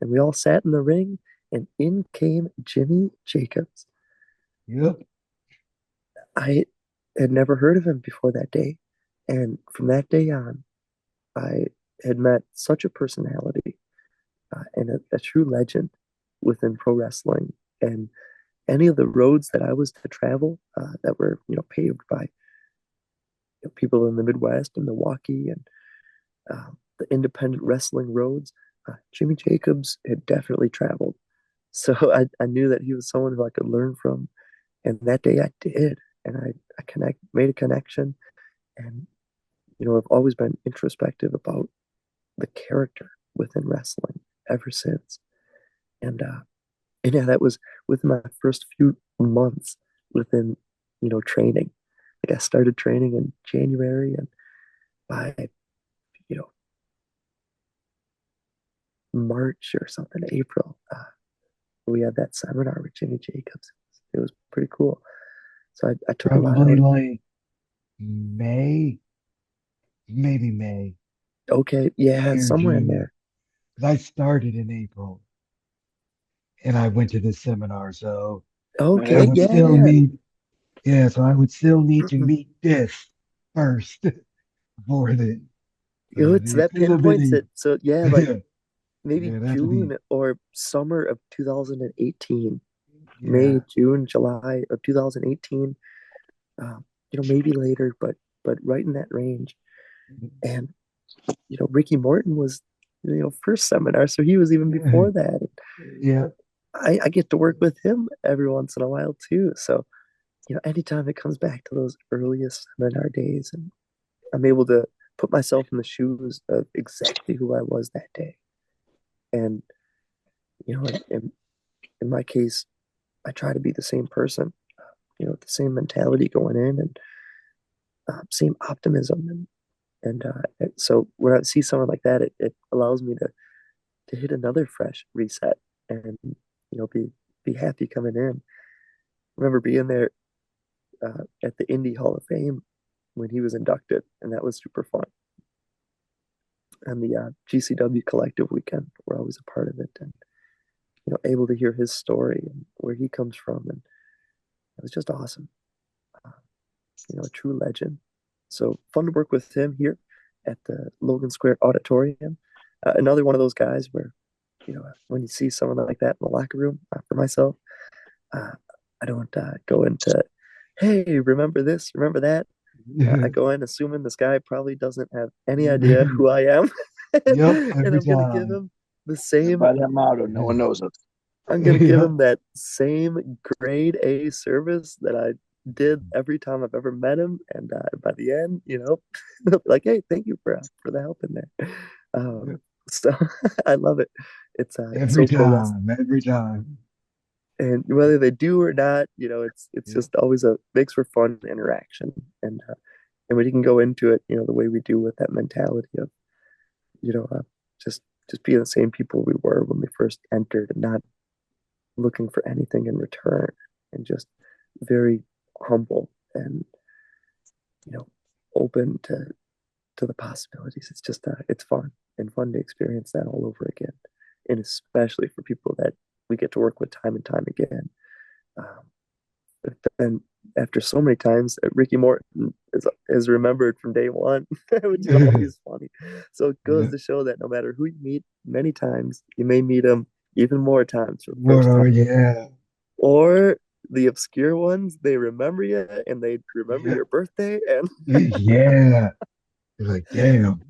And we all sat in the ring, and in came Jimmy Jacobs. Yep. I had never heard of him before that day. And from that day on, I had met such a personality and a true legend within pro wrestling. And any of the roads that I was to travel that were, paved by people in the Midwest and Milwaukee and the independent wrestling roads, Jimmy Jacobs had definitely traveled. So I knew that he was someone who I could learn from. And that day I did. And I made a connection. And, I've always been introspective about the character within wrestling ever since. And yeah, that was within my first few months within, training. Like I started training in January, and by, you know, March or something, April, we had that seminar with Jimmy Jacobs. It was pretty cool. So I took a lot Probably out. like May, maybe May, Okay, May yeah, or somewhere in June. there. 'Cause I started in April and I went to this seminar, so I Okay, May. would still yeah. need, yeah, so I would still need to meet this first before then. So It's it that could have been pinpoints it. So yeah, like a, maybe yeah, that'd be, June or summer of 2018, yeah. May, June, July of 2018. Maybe later, but right in that range. And Ricky Morton was first seminar, so he was even before that. Yeah. I get to work with him every once in a while too. So anytime it comes back to those earliest seminar days, and I'm able to put myself in the shoes of exactly who I was that day, and in my case, I try to be the same person, with the same mentality going in and same optimism and so when I see someone like that, it allows me to hit another fresh reset and be happy coming in. I remember being there at the Indie Hall of Fame when he was inducted, and that was super fun. And the GCW Collective weekend, we're always a part of it, and able to hear his story and where he comes from, and it was just awesome. Uh, a true legend. So fun to work with him here at the Logan Square Auditorium. Another one of those guys where when you see someone like that in the locker room, for myself, uh, I don't go into, hey, remember this, remember that. I go in assuming this guy probably doesn't have any idea who I am, Yep, and every I'm gonna give time. him the And same. by that motto, no one knows us. I'm gonna give Yep. him that same grade A service that I did every time I've ever met him, and by the end, like, hey, thank you for the help in there. Um, Yep. so I love it. It's Every so pro wrestling, time, every time. and whether they do or not, it's Yep. just always a makes for fun interaction, and when you can go into it, the way we do with that mentality of you know uh, just being the same people we were when we first entered, and not looking for anything in return, and just very humble and, you know, open to the possibilities. It's just it's fun to experience that all over again, and especially for people that we get to work with time and time again. Um, and after so many times, Ricky Morton is remembered from day one, which is always funny. So it goes Yeah. to show that no matter who you meet, many times you may meet them even more times for the What first are, time, yeah. or the obscure ones, they remember you and they remember Yeah. your birthday, and Yeah. You're like, damn.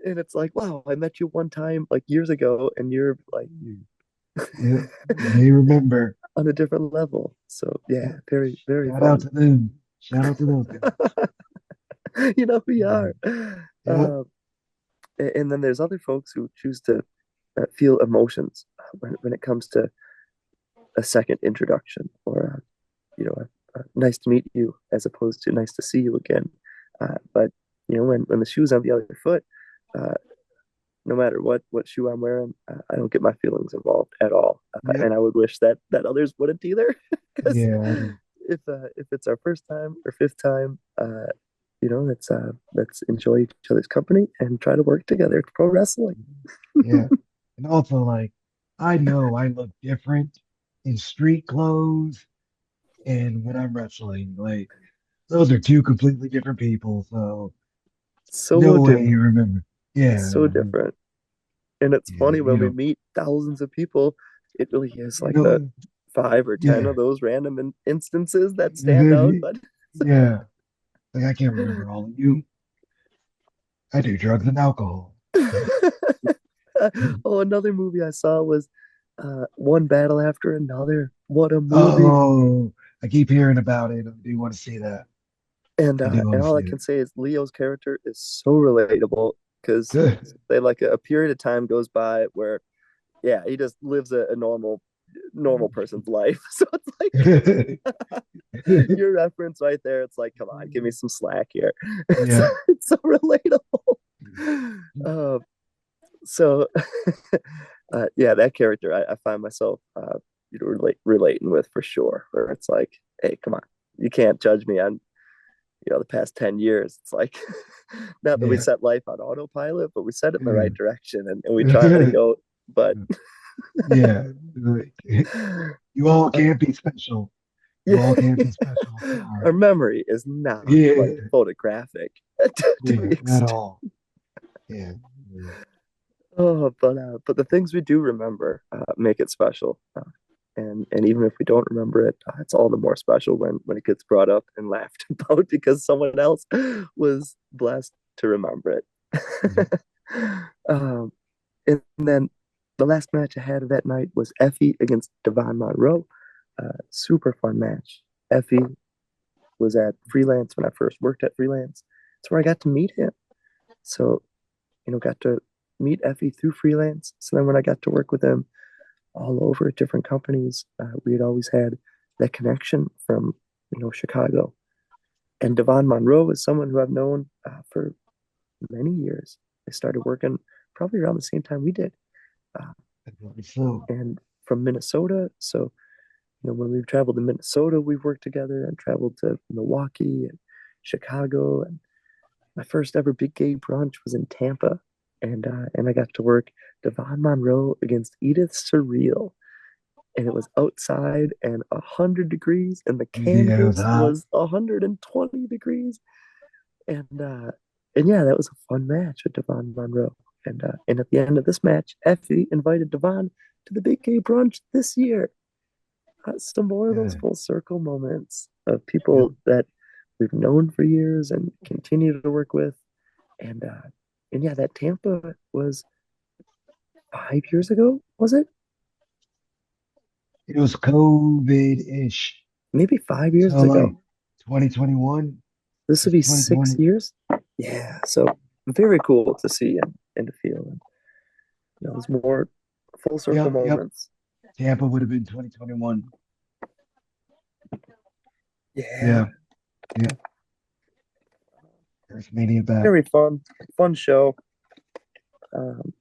and it's like, wow, I met you one time like years ago, and you're like Yeah. They remember. on a different level. So Yeah. yeah, very, very Shout out fun. to them. Shout out to those guys. You know who you Yeah. are. Yeah. And then there's other folks who choose to feel emotions when it comes to a second introduction, or nice to meet you, as opposed to nice to see you again. But when the shoe's on the other foot, uh, no matter what shoe I'm wearing, I don't get my feelings involved at all. Yeah. And I would wish that others wouldn't either, because Yeah. I don't. if it's our first time or fifth time, let's enjoy each other's company and try to work together. It's pro wrestling. Yeah. And also, like, I know I look different in street clothes and when I'm wrestling. Like, those are two completely different people. So, So no way you different, remember. Yeah. so different. And it's Yeah. funny when we meet thousands of people, it really is You like the know, 5 or 10 yeah. of those random instances that stand out. But Yeah. Like, I can't remember all of you. I do drugs and alcohol. oh, another movie I saw was One Battle After Another. What a movie! Oh, I keep hearing about it. I do want to see that. And I do want and to all see I can say is Leo's character is so relatable, because it. they like a period of time goes by where, yeah, he just lives a normal person's life. So it's like your reference right there. It's like, come on, give me some slack here. It's, Yeah. it's so relatable. Uh, so yeah, that character I find myself relating with for sure. Where it's like, hey, come on, you can't judge me on the past 10 years. It's like, not that we Yeah. set life on autopilot, but we set it in the Yeah. right direction, and we try to go. But Yeah. Like, you all our, can't be special. You yeah, all can't be special. our Sorry. memory is not like Yeah. photographic to Yeah. the At extent. all. Yeah. Yeah. Oh, but the things we do remember make it special. And even if we don't remember it, it's all the more special when it gets brought up and laughed about because someone else was blessed to remember Yeah. it. um, and then the last match I had of that night was Effie against Devon Monroe. Super fun match. Effie was at Freelance when I first worked at Freelance. That's where I got to meet him. So, got to meet Effie through Freelance. So then when I got to work with him all over at different companies, we had always had that connection from, Chicago. And Devon Monroe is someone who I've known for many years. They started working probably around the same time we did. Uh, So, and from Minnesota. So, when we've traveled to Minnesota, we've worked together, and traveled to Milwaukee and Chicago. And my first ever big gay brunch was in Tampa. And I got to work Devon Monroe against Edith Surreal. And it was outside and 100 degrees, and the yeah, it was canvas hot. was 120 degrees. And and yeah, that was a fun match with Devon Monroe. And at the end of this match, Effie invited Devon to the big gay brunch this year. Some more of those Yeah. full circle moments of Yeah. people that we've known for years and continue to work with. And yeah, that Tampa was 5 years ago, was it? It was COVID-ish. Maybe 5 years So like ago. 2021, This would just be 6 2020. years. Yeah, so very cool to see and to feel. And those more full circle Yep, yep. moments. Tampa would have been 2021. Yeah, Yeah, yeah. First media back. very fun show. Um,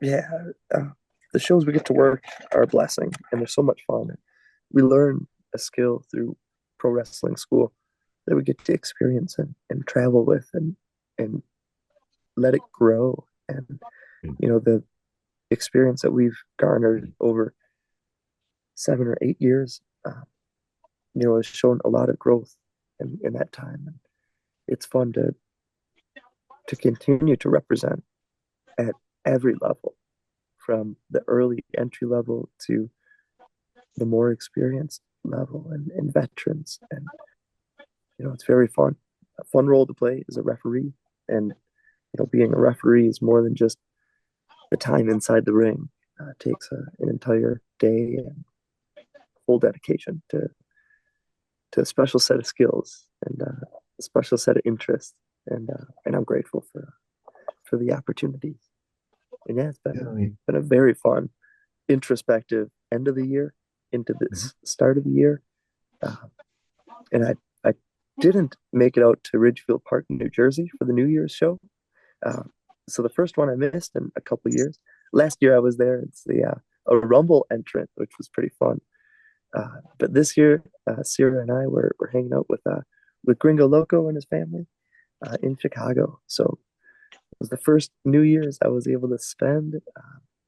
yeah, uh, the shows we get to work are a blessing, and they're so much fun. We learn a skill through pro wrestling school that we get to experience and travel with and let it grow. And the experience that we've garnered over 7 or 8 years, has shown a lot of growth in that time. And it's fun to continue to represent at every level, from the early entry level to the more experienced level and veterans. And it's very fun. A fun role to play as a referee. And being a referee is more than just the time inside the ring. It takes an entire day and full dedication to a special set of skills and a special set of interests. And I'm grateful for the opportunities. And yeah, it's been a very fun, introspective end of the year into this start of the year. And I didn't make it out to Ridgefield Park, New Jersey for the New Year's show. So the first one I missed in a couple years. Last year I was there. It's a Rumble entrant, which was pretty fun. But this year, Sierra and I were hanging out with Gringo Loco and his family in Chicago. So it was the first New Year's I was able to spend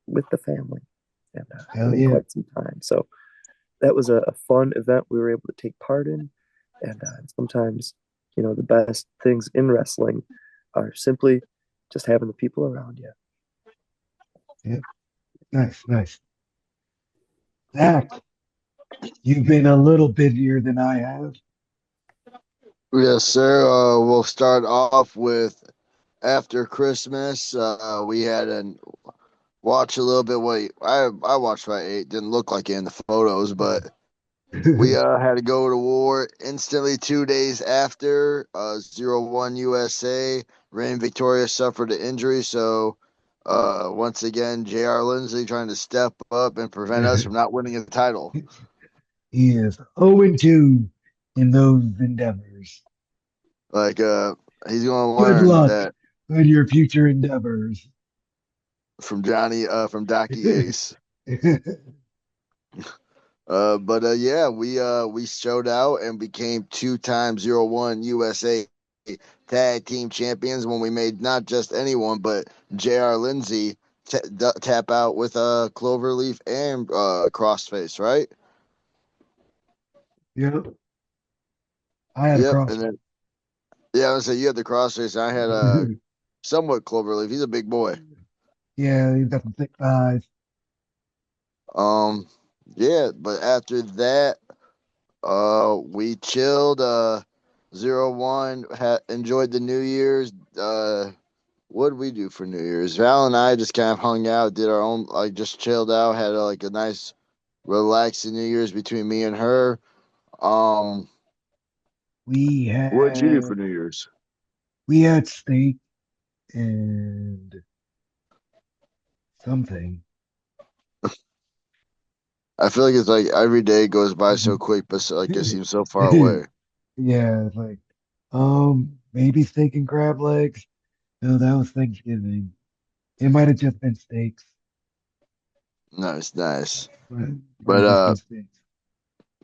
with the family and in quite some time. So that was a fun event we were able to take part in. And sometimes, the best things in wrestling are simply just having the people around you. Yeah. Nice. Zach, you've been a little busier than I have. Yes, sir. We'll start off with after Christmas. We had to watch a little bit. I watched by 8. Didn't look like it in the photos, but we had to go to war instantly 2 days after. 0-1 USA. Reign Victoria suffered an injury, so once again, J.R. Lindsay trying to step up and prevent us from not winning a title. He is 0-2 in those endeavors. Like, he's going to Good learn luck that in your future endeavors. from from Docky Ace. Yeah, we showed out and became 2-time 0-1 USA tag team champions when we made not just anyone but J.R. Lindsay tap out with a Cloverleaf and Crossface, right? Yep. I had a Yep, cross. and then I was say you had the Crossface. And I had a somewhat Cloverleaf. He's a big boy. Yeah, he's got some thick thighs. Yeah, but after that, we chilled. 0-1. Enjoyed the New Year's. What did we do for New Year's? Val and I just kind of hung out, did our own, like, just chilled out, had a nice, relaxing New Year's between me and her. We What did you do for had New Year's? steak and something. I feel like it's like every day goes by so quick, but it seems so far away. Yeah, it's like maybe steak and crab legs. No, that was Thanksgiving. It might have just been steaks. Nice. Might have just been steaks.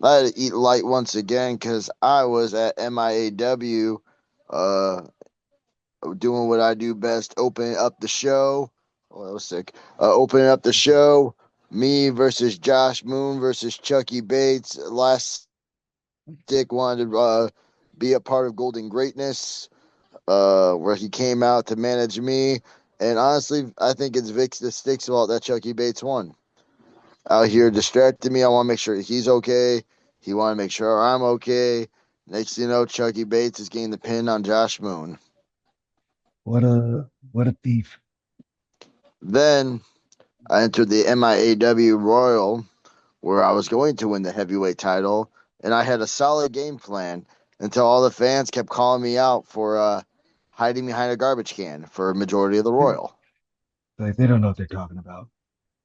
I had to eat light once again because I was at MIAW, doing what I do best, opening up the show. Oh, that was sick. Opening up the show. Me versus Josh Moon versus Chucky Bates. Last Dick wanted to be a part of Golden Greatness, where he came out to manage me. And honestly, I think it's Vic's the Stick's fault that Chucky Bates won. Out here distracting me. I want to make sure he's okay. He want to make sure I'm okay. Next thing you know, Chucky Bates is getting the pin on Josh Moon. What a thief. Then I entered the MIAW Royal, where I was going to win the heavyweight title, and I had a solid game plan until all the fans kept calling me out for hiding behind a garbage can for a majority of the Royal. Like they don't know what they're talking about.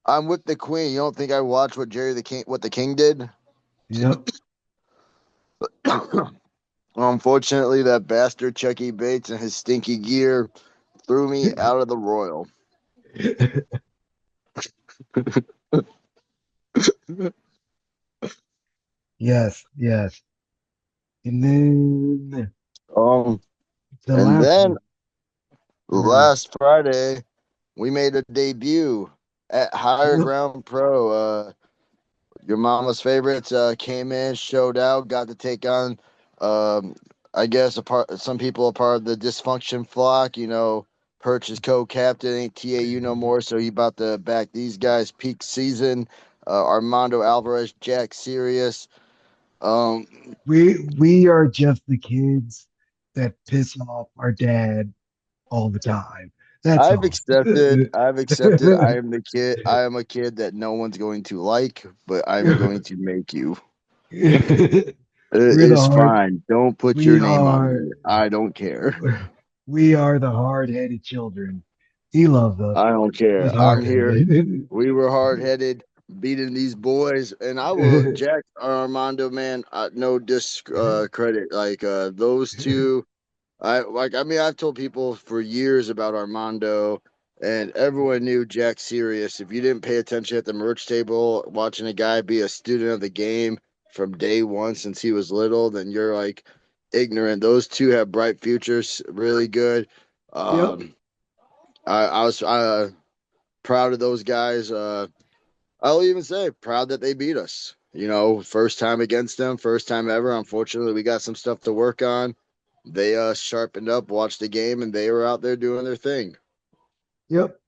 I'm with the Queen. You don't think I watched what the King did? Yep. Unfortunately, that bastard Chucky Bates and his stinky gear threw me out of the Royal. Yes, yes. And then Um, the and last then week, or last Friday, we made a debut at Higher yep, Ground Pro. Your mama's favorites came in, showed out, got to take on, um, I guess, a part. Some people are part of the dysfunction flock. Perch is co-captain, ain't TAU no more, so he about to back these guys peak season. Armando Alvarez, Jack Sirius. Um, we are just the kids that piss off our dad all the time. That's I've all. accepted. I've accepted. I am the kid. I am a kid that no one's going to like, but I'm going to make you. It We're the is hard. fine. Don't put your We name on are. me. I don't care. We are the hard-headed children. He loves us. I don't He's care. I'm here. hard-headed. We were hard headed, beating these boys, and I will Jack Armando, man. No discredit. Like those two. I mean, I've told people for years about Armando, and everyone knew Jack Serious. If you didn't pay attention at the merch table, watching a guy be a student of the game from day one since he was little, then you're like ignorant. Those two have bright futures, really good. Yep, Um, I was proud of those guys. I'll even say proud that they beat us. First time against them, first time ever. Unfortunately, we got some stuff to work on. They sharpened up, watched the game, and they were out there doing their thing. yep.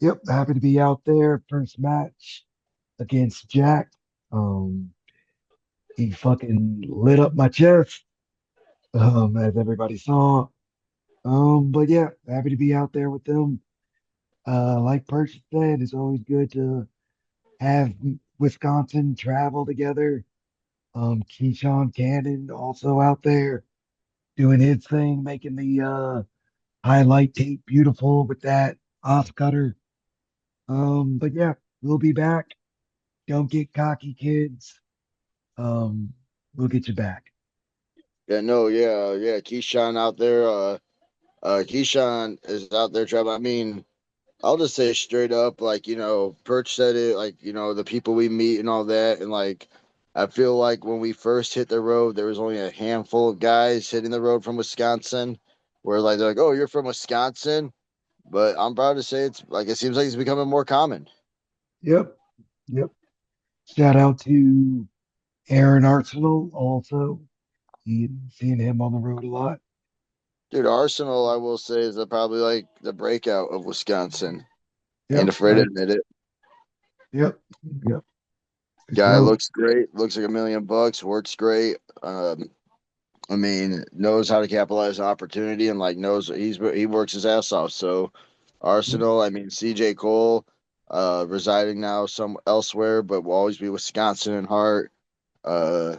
Yep. Happy to be out there. First match against Jack. Um, he fucking lit up my chest, as everybody saw. But yeah, happy to be out there with them. Like Perch said, it's always good to have Wisconsin travel together. Keyshawn Cannon also out there doing his thing, making the highlight tape beautiful with that off cutter. But yeah, we'll be back. Don't get cocky, kids. Um, we'll get you back. Yeah, no, yeah, yeah. Keyshawn out there. Keyshawn is out there traveling. I mean, I'll just say straight up, like, Perch said it, like, the people we meet and all that. And, like, I feel like when we first hit the road, there was only a handful of guys hitting the road from Wisconsin where, like, they're like, oh, you're from Wisconsin. But I'm proud to say it seems like it's becoming more common. Yep, yep. Shout out to Aaron Arsenal also. Seeing him on the road a lot. Dude, Arsenal, I will say, is probably like the breakout of Wisconsin. Ain't Yep, afraid to admit it. yep, yep, for Guy sure. looks great, looks like $1 million, works great. I mean, knows how to capitalize on opportunity and like knows he works his ass off. So Yep, Arsenal, I mean CJ Cole, residing now some elsewhere, but will always be Wisconsin in heart. Uh,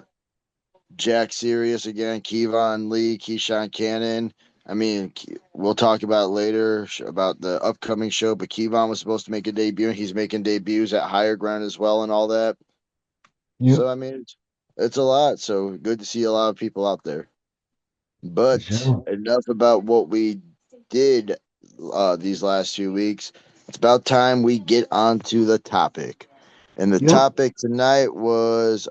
Jack Sirius again, Kevon Lee, Keyshawn Cannon. I mean, we'll talk about later about the upcoming show, but Kevon was supposed to make a debut, and he's making debuts at Higher Ground as well, and all that. yep, So I mean, it's a lot. So good to see a lot of people out there. for But sure. enough about what we did these last few weeks. It's about time we get on to the topic. And the Yep, topic tonight was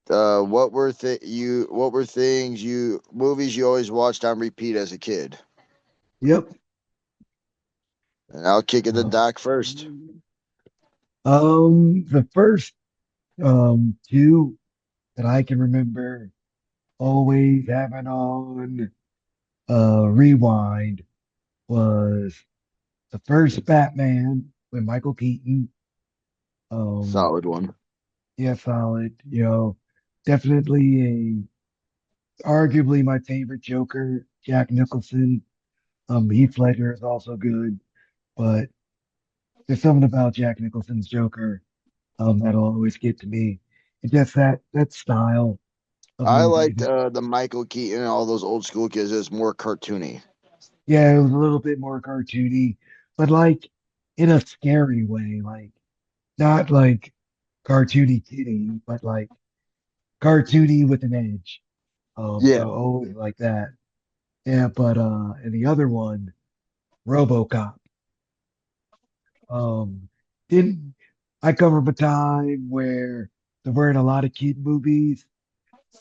what were things you movies you always watched on repeat as a kid? yep. And I'll kick it to Uh, Doc first. the first two that I can remember always having on rewind was the first Batman with Michael Keaton. Um, Solid one. yeah, solid. Definitely arguably my favorite Joker, Jack Nicholson. Heath Ledger is also good, but there's something about Jack Nicholson's Joker that'll always get to me. And just that style of I movie. liked the Michael Keaton and all those old school kids. It's more cartoony. Yeah, it was a little bit more cartoony, but like in a scary way, like not like cartoony kitty, but like cartoony with an edge. Yeah. So always like that. Yeah, but and the other one, RoboCop. Um, didn't I come from a time where there weren't a lot of kid movies,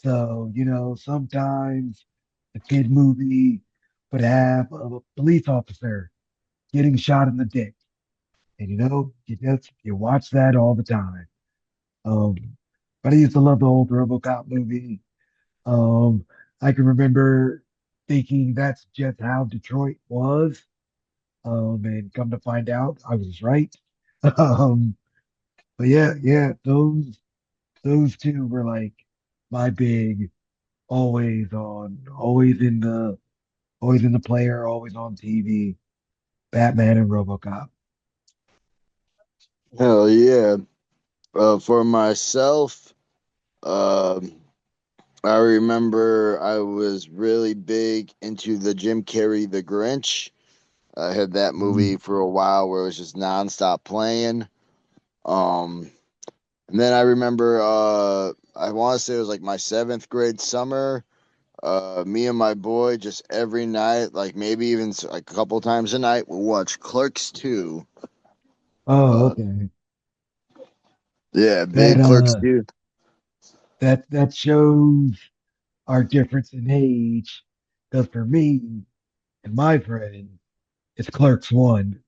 so sometimes a kid movie would have a police officer getting shot in the dick, and you watch that all the time. Um, but I used to love the old RoboCop movie. Um, I can remember thinking that's just how Detroit was. And come to find out, I was right. Um, but yeah, those two were like my big, always in the player, always on TV. Batman and RoboCop. Hell yeah. For myself, um, I remember I was really big into the Jim Carrey The Grinch. I had that movie Mm. for a while where it was just nonstop playing. Um, and then I remember I want to say it was like my seventh grade summer. Me and my boy just every night, like maybe even like a couple times a night, we'll watch Clerks 2. Oh, Uh, okay. yeah, That big Clerks uh, 2. that shows our difference in age. Because for me and my friend, it's Clerks One.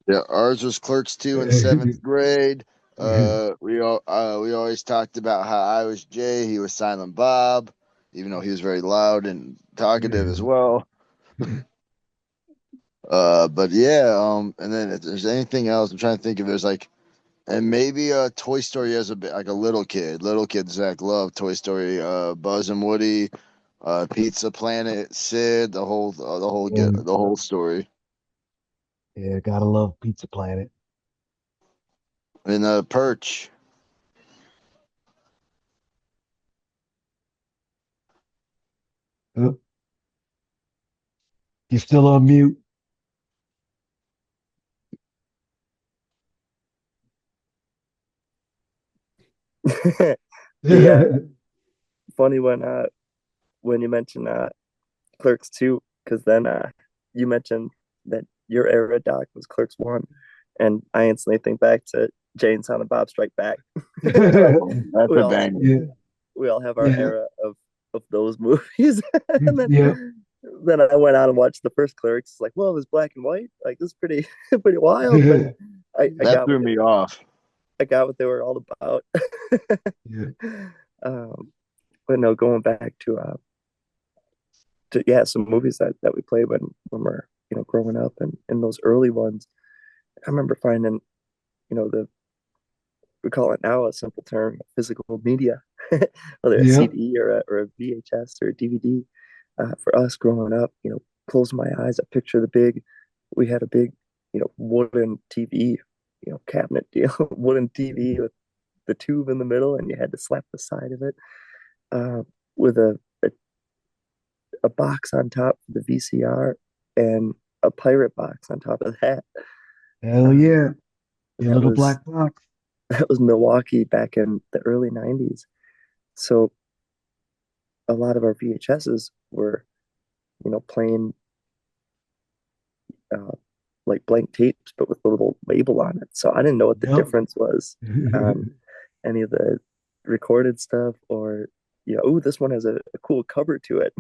Yeah, ours was Clerks 2 in seventh grade. We always talked about how I was Jay, he was Silent Bob, even though he was very loud and talkative as well. But yeah, and then if there's anything else, I'm trying to think if there's like, and maybe Toy Story as a bit like a little kid. Little kids Zach love Toy Story. Buzz and Woody, Pizza Planet, Sid, Yeah, the whole story. yeah, gotta love Pizza Planet. And Perch. Oh, you're still on mute. Yeah, funny when you mentioned Clerks 2, because then you mentioned that your era, Doc, was Clerks 1, and I instantly think back to Jay and Silent Bob Strike Back. Like Oh, that's we a all banger. Yeah, we all have our yeah, era of those movies, and yeah. then I went out and watched the first Clerks. Like, well, it was black and white. Like, this is pretty pretty wild, but I That got threw me off. I got what they were all about. Yeah, um, but no, going back to yeah, some movies that we played when we're growing up, and in those early ones, I remember finding the we call it now a simple term, physical media, whether a yeah, CD or a VHS or a DVD. For us growing up, closing my eyes, I picture we had a big, wooden TV, cabinet deal, wooden TV with the tube in the middle, and you had to slap the side of it uh, with a box on top for the VCR and a pirate box on top of that. hell Uh, yeah. Your that little was black box. that was Milwaukee back in the early '90s. So a lot of our VHSs were, playing uh, like blank tapes, but with a little label on it. So I didn't know what the Yep. difference was on any of the recorded stuff, or oh, this one has a cool cover to it.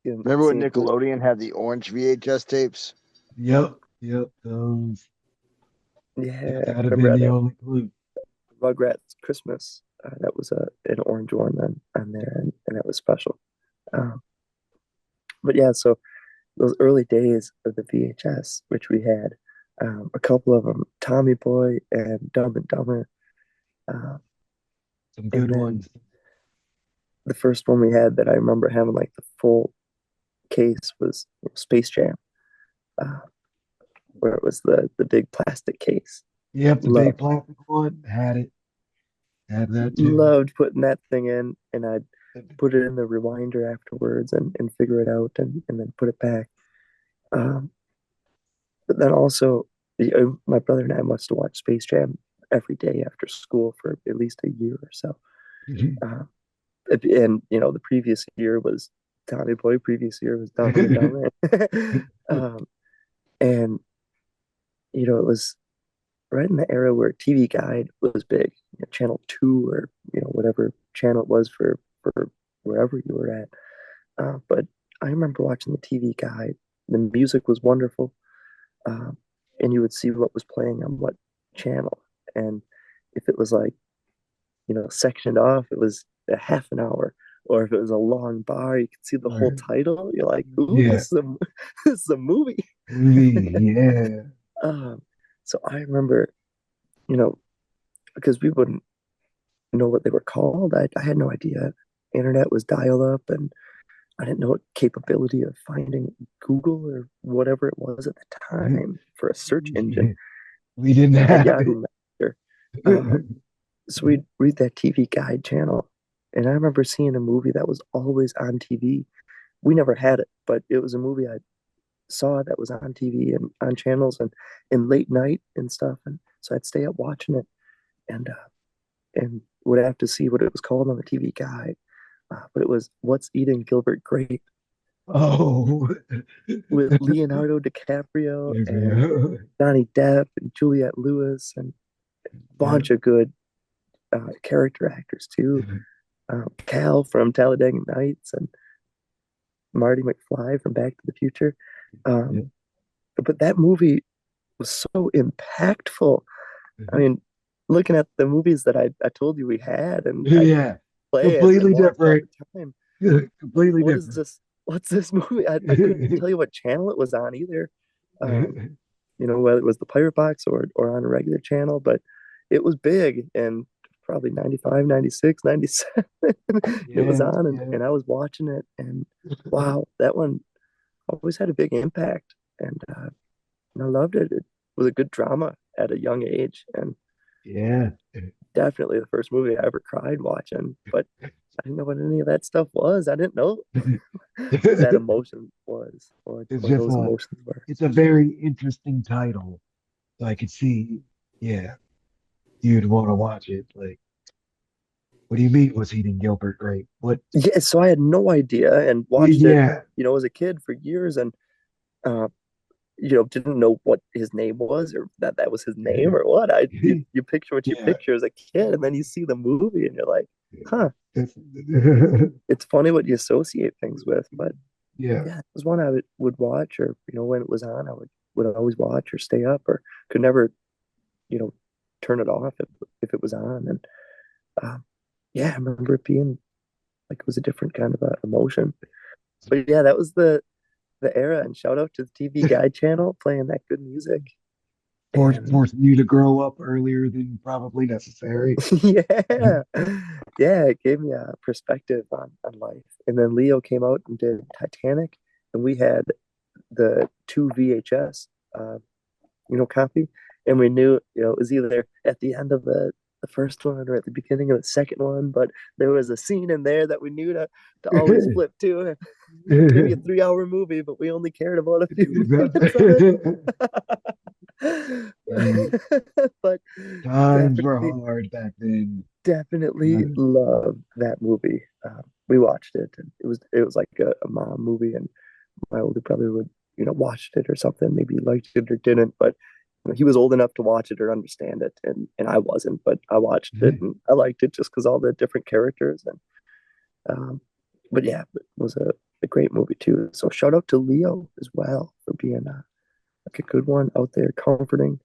Remember when Seeing through. Nickelodeon had the orange VHS tapes? Yep, yep, those. Yeah, That'd I have remember been at the a only clue. Rugrats Christmas. That was an orange one on there, and that was special. Um, but yeah, so those early days of the VHS, which we had a couple of them, Tommy Boy and Dumb and Dumber, uh, Some and good then ones. the first one we had that I remember having like the full case was Space Jam, uh, where it was the big plastic case. Yep, the big Loved plastic one had it. Had that too. loved putting that thing in, and I'd put it in the rewinder afterwards and figure it out and then put it back. Um, but then also, my brother and I must have watched Space Jam every day after school for at least a year or so. Uh, and the previous year was Tommy Boy, previous year was Dumb and Dumber. um, And it was right in the era where TV Guide was big, Channel 2 or whatever channel it was for wherever you were at. But I remember watching the TV Guide. The music was wonderful, um, and you would see what was playing on what channel. And if it was like sectioned off, it was a half an hour. Or if it was a long bar, you could see the whole Right. title. You're like, "Ooh, Yeah. this is a this is a movie." Movie. Yeah. Um, so I remember, you know, because we wouldn't know what they were called. I had no idea. Internet was dial up, and I didn't know what capability of finding Google or whatever it was at the time for a search engine. We didn't We had have it. Yahoo Master. So we'd read that TV Guide channel, and I remember seeing a movie that was always on TV. We never had it, but it was a movie I saw that was on TV and on channels and in late night and stuff. And so I'd stay up watching it and would have to see what it was called on the TV Guide. But it was What's Eating Gilbert Grape Oh. with Leonardo DiCaprio and Johnny Depp and Juliette Lewis and a Yeah. bunch of good character actors too. Cal from Talladega Nights and Marty McFly from Back to the Future. Yeah. Um, but that movie was so impactful. I mean, looking at the movies that I told you we had and I Yeah. play and Completely watch all different. the time. Completely What is different. this? What's this movie? I couldn't tell you what channel it was on either. Whether it was the Pirate Box or on a regular channel, but it was big and probably 95, 96, 97. It was Yeah. on Yeah. and I was watching it and wow, that one always had a big impact and I loved it. It was a good drama at a young age and Yeah. definitely the first movie I ever cried watching, but I didn't know what any of that stuff was. I didn't know what that emotion was It's or just those emotions were. it's a very interesting title. So I could see, yeah, you'd want to watch it. Like, what do you mean was eating Gilbert Grape? What? Yeah, so I had no idea and watched it, Yeah. as a kid for years and uh, didn't know what his name was or that was his name or what. You picture what you Yeah. picture as a kid and then you see the movie and you're like, huh, That's- it's funny what you associate things with, but yeah. yeah, it was one I would watch or when it was on, I would always watch or stay up or could never, you know, turn it off if it was on. And um, yeah, I remember it being like it was a different kind of emotion. But yeah, that was the era. And shout out to the TV Guide channel playing that good music. And Forcing you to grow up earlier than probably necessary. yeah, yeah, it gave me a perspective on life. And then Leo came out and did Titanic, and we had the two VHS, copy, and we knew it was either at the end of the first one or at the beginning of the second one, but there was a scene in there that we knew to always flip to. Maybe a 3 hour movie, but we only cared about a few minutes of it. But Times were definitely, hard back then. definitely love that movie. We watched it, and it was like a mom movie, and my older brother would watched it or something, maybe liked it or didn't, but he was old enough to watch it or understand it, and I wasn't, but I watched it and I liked it just because all the different characters and um, but yeah, it was a great movie too. So shout out to Leo as well for being like a good one out there, comforting,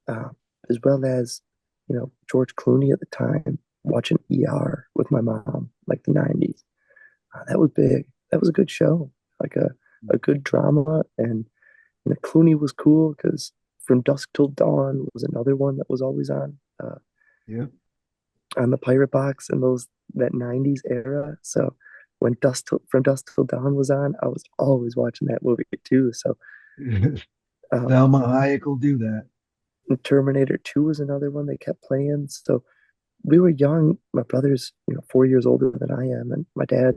uh, as well as George Clooney at the time watching ER with my mom, like the '90s. That was big. That was a good show, like a good drama, and Clooney was cool because From Dusk Till Dawn was another one that was always Yeah. on the Pirate Box in that '90s era. So when From Dusk Till Dawn was on, I was always watching that movie too. So um, Selma Hayek will do that. Terminator 2 was another one they kept playing. So we were young. My brother's 4 years older than I am, and my dad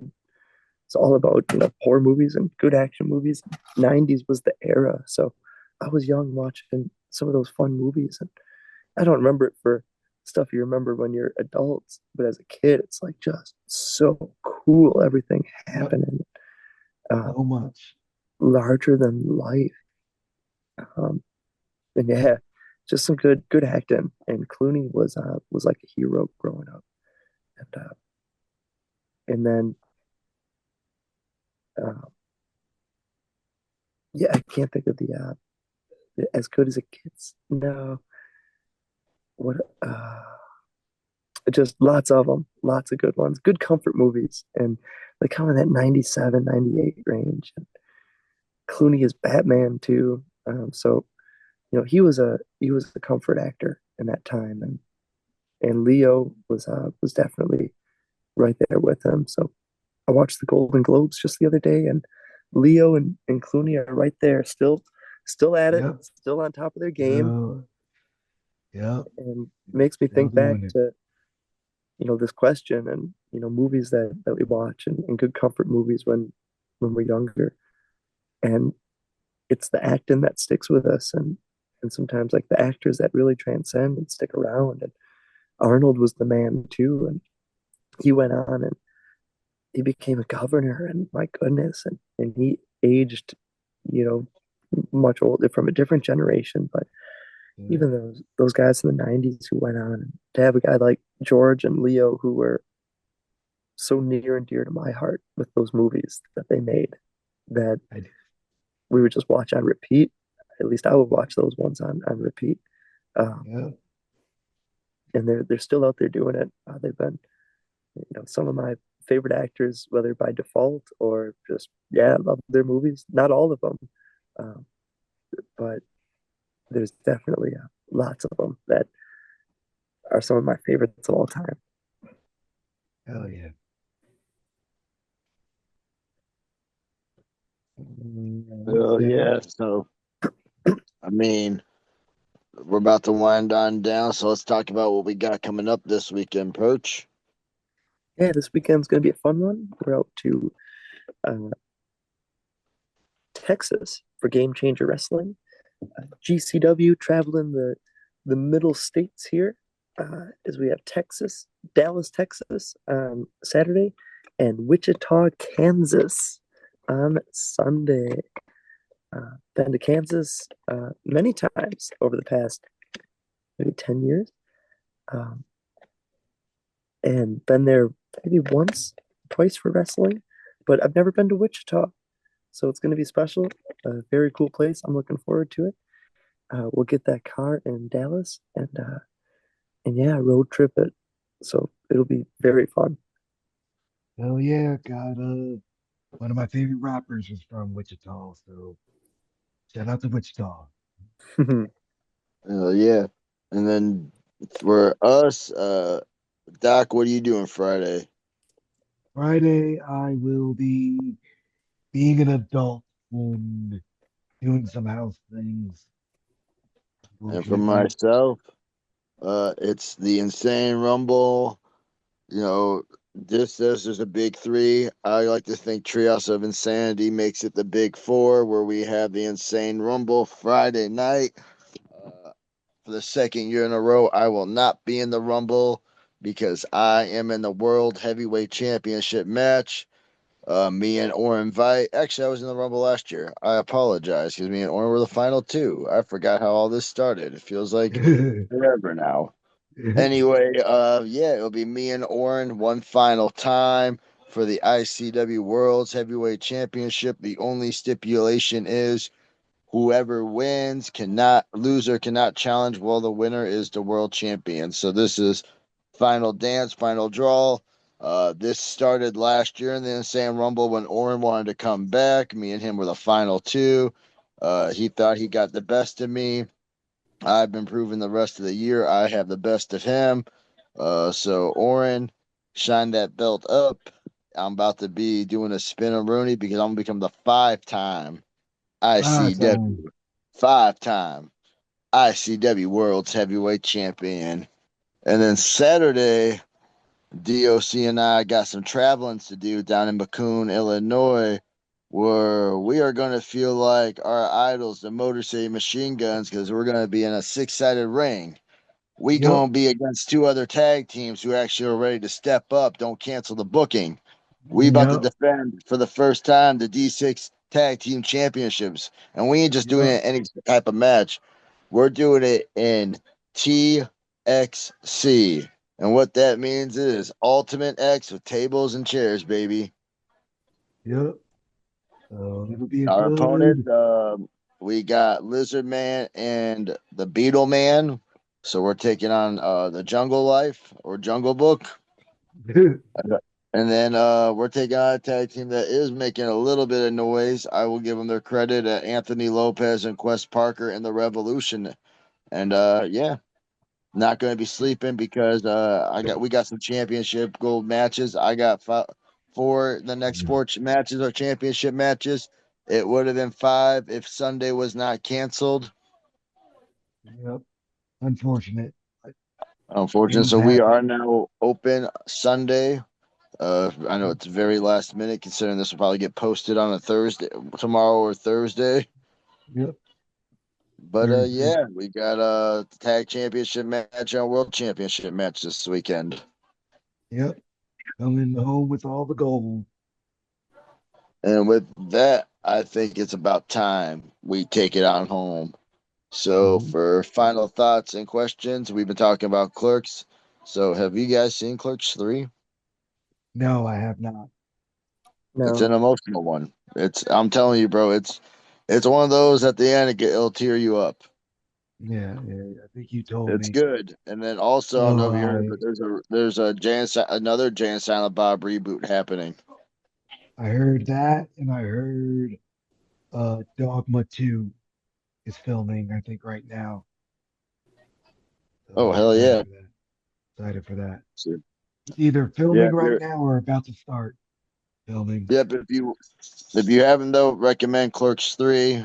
is all about horror movies and good action movies. '90s was the era, so I was young watching some of those fun movies, and I don't remember it for stuff you remember when you're adults, but as a kid, it's like just so cool, everything Yep. happening, uh, So much. larger than life. Um, and yeah, just some good acting. And Clooney was like a hero growing up. And then uh, yeah, I can't think of the As Good as It Gets. No, what just lots of them, lots of good ones, good comfort movies, and they come in that 97, 98 range. And Clooney is Batman too. So he was a comfort actor in that time, and Leo was definitely right there with him. So I watched the Golden Globes just the other day, and Leo and Clooney are right there, still at it, Yep. still on top of their game, Yep. Yep. and makes me Still think back doing it. to this question and movies that we watch and good comfort movies when we're younger, and it's the acting that sticks with us, and sometimes like the actors that really transcend and stick around. And Arnold was the man too, and he went on and he became a governor, and my goodness, and he aged, you know, much older from a different generation. But Yeah. even those guys in the '90s who went on, and to have a guy like George and Leo who were so near and dear to my heart with those movies that they made, that I, we would just watch on repeat. At least I would watch those ones on repeat. Um, yeah. and they're still out there doing it. They've been, some of my favorite actors, whether by default or just yeah, I love their movies. Not all of them, um, but there's definitely lots of them that are some of my favorites of all time. Hell yeah. Oh Yeah. yeah. So I mean, we're about to wind on down, so let's talk about what we got coming up this weekend, Perch. Yeah, this weekend's gonna be a fun one. We're out to uh, Texas for Game Changer Wrestling. GCW traveling the middle states here, as we have Texas, Dallas, Texas on Saturday, and Wichita, Kansas on Sunday. Been to Kansas many times over the past maybe 10 years, um, and been there maybe once, twice for wrestling, but I've never been to Wichita. So it's going to be special. A very cool place. I'm looking forward to it. We'll get that car in Dallas and yeah, road trip it. So it'll be very fun. Hell yeah. Got one of my favorite rappers is from Wichita, so shout out to Wichita. Yeah. And then for us, Doc, what are you doing Friday? Friday, I will be being an adult and doing some house things. And for Bullshitting. myself, it's the Insane Rumble. You know, this is a big three. I like to think Trios of Insanity makes it the big four, where we have the Insane Rumble Friday night. Uh, for the second year in a row, I will not be in the Rumble because I am in the World Heavyweight Championship match. Me and Oren Vite. Actually, I was in the Rumble last year. I apologize because me and Oren were the final two. I forgot how all this started. It feels like forever now. Anyway, yeah, it'll be me and Oren one final time for the ICW World's Heavyweight Championship. The only stipulation is whoever wins cannot loser cannot challenge while the winner is the world champion. So this is final dance, final draw. This started last year in the Insane Rumble when Oren wanted to come back. Me and him were the final two. He thought he got the best of me. I've been proving the rest of the year I have the best of him. So Oren, shine that belt up. I'm about to be doing a spin on Rooney because I'm gonna become the five-time Time. ICW, five-time ICW World's Heavyweight Champion. And then Saturday, DOC and I got some traveling to do down in Macomb, Illinois, where we are going to feel like our idols, the Motor City Machine Guns, because we're going to be in a six-sided ring. We Yep. going to be against two other tag teams who actually are ready to step up. Don't cancel the booking. We about to Yep. defend for the first time the D6 tag team championships, and we ain't just doing Yep. it in any type of match. We're doing it in TXC, and what that means is Ultimate X with tables and chairs, baby. Yep. So it'll be a Our opponent, good. we got Lizard Man and the Beetle Man. So we're taking on the Jungle Life or Jungle Book. And then we're taking on a tag team that is making a little bit of noise. I will give them their credit at Anthony Lopez and Quest Parker in the Revolution. And yeah, not going to be sleeping because we got some championship gold matches. I got four. The next four matches are championship matches. It would have been five if Sunday was not canceled. Yep. Unfortunate. Unfortunately, Things so we happen. are now open Sunday. I know it's very last minute considering this will probably get posted on a Thursday, tomorrow or Thursday. Yep. But Thursday. yeah, we got a tag championship match and world championship match this weekend. Yep. Coming home with all the gold. And with that, I think it's about time we take it on home. So, Mhm. for final thoughts and questions, we've been talking about Clerks. So, have you guys seen Clerks 3? No, I have not. It's No. an emotional one. I'm telling you, bro, it's one of those at the end it'll tear you up. Yeah, yeah, I think you told It's me. good. And then also, I don't So know if you heard, I but another Jay and Silent Bob reboot happening. I heard that and I heard Dogma 2 is filming, I think right now. So Oh I'm hell excited yeah! for that. Excited for that. So, It's either yeah, filming if right you're, now or about to start filming. yep. If you haven't though, recommend Clerks 3.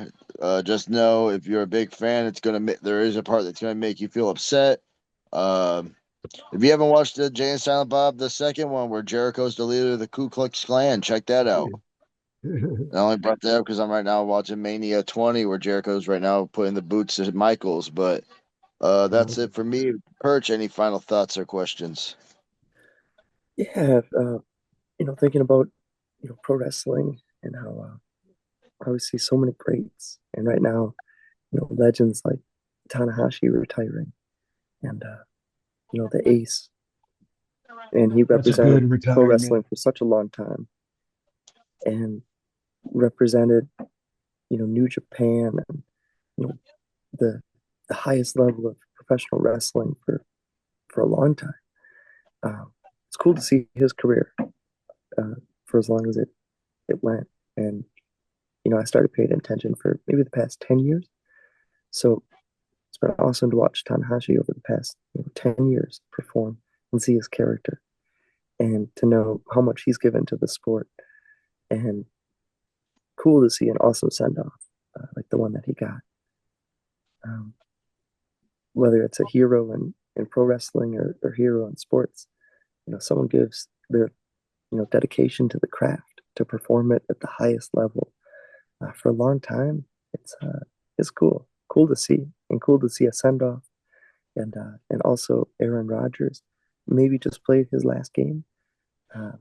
Just know if you're a big fan, there is a part that's gonna make you feel upset. Um, if you haven't watched the Jay and Silent Bob, the second one where Jericho's the leader of the Ku Klux Klan, check that out. I only brought that up because I'm right now watching Mania 20, where Jericho's right now putting the boots to Michaels. But that's Oh, it for me. Perch, any final thoughts or questions? Yeah, thinking about, pro wrestling and how I always see so many greats. And right now, legends like Tanahashi retiring and, the ace. And he that's a represented good pro retirement. wrestling for such a long time and represented, New Japan and, you know, the highest level of professional wrestling for a long time. It's cool to see his career uh, for as long as it went. And, I started paying attention for maybe the past 10 years. So it's been awesome to watch Tanahashi over the past 10 years perform and see his character and to know how much he's given to the sport. And cool to see an awesome send off like the one that he got. Um, whether it's a hero in pro wrestling or hero in sports, someone gives their dedication to the craft to perform it at the highest level for a long time. It's cool to see, and cool to see a send off, and also Aaron Rodgers maybe just played his last game. Uh,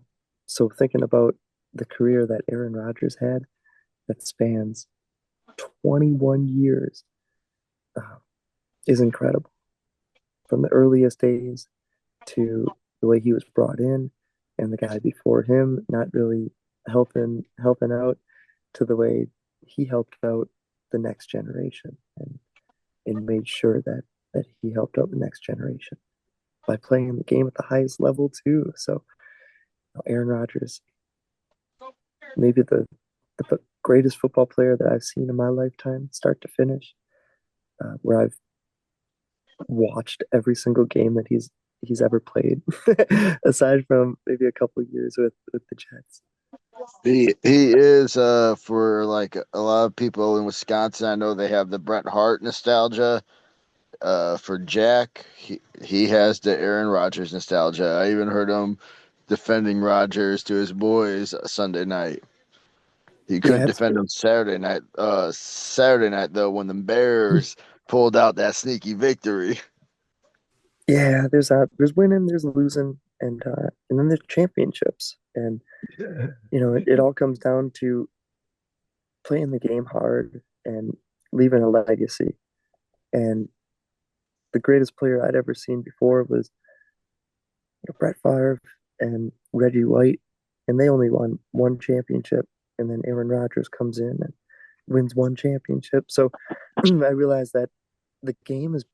so thinking about the career that Aaron Rodgers had that spans 21 years uh, is incredible. From the earliest days to the way he was brought in, and the guy before him not really helping out, to the way he helped out the next generation and made sure that he helped out the next generation by playing the game at the highest level too. So Aaron Rodgers, maybe the greatest football player that I've seen in my lifetime, start to finish, where I've watched every single game that he's ever played, aside from maybe a couple of years with the Jets. He is for like a lot of people in Wisconsin. I know they have the Bret Hart nostalgia. For Jack, he has the Aaron Rodgers nostalgia. I even heard him defending Rodgers to his boys Sunday night. He Yeah, couldn't defend him Saturday night. Saturday night though, when the Bears pulled out that sneaky victory. yeah. There's winning, there's losing, and then there's championships, and it all comes down to playing the game hard and leaving a legacy. And the greatest player I'd ever seen before was Brett Favre and Reggie White, and they only won one championship. And then Aaron Rodgers comes in and wins one championship. So I realized that the game is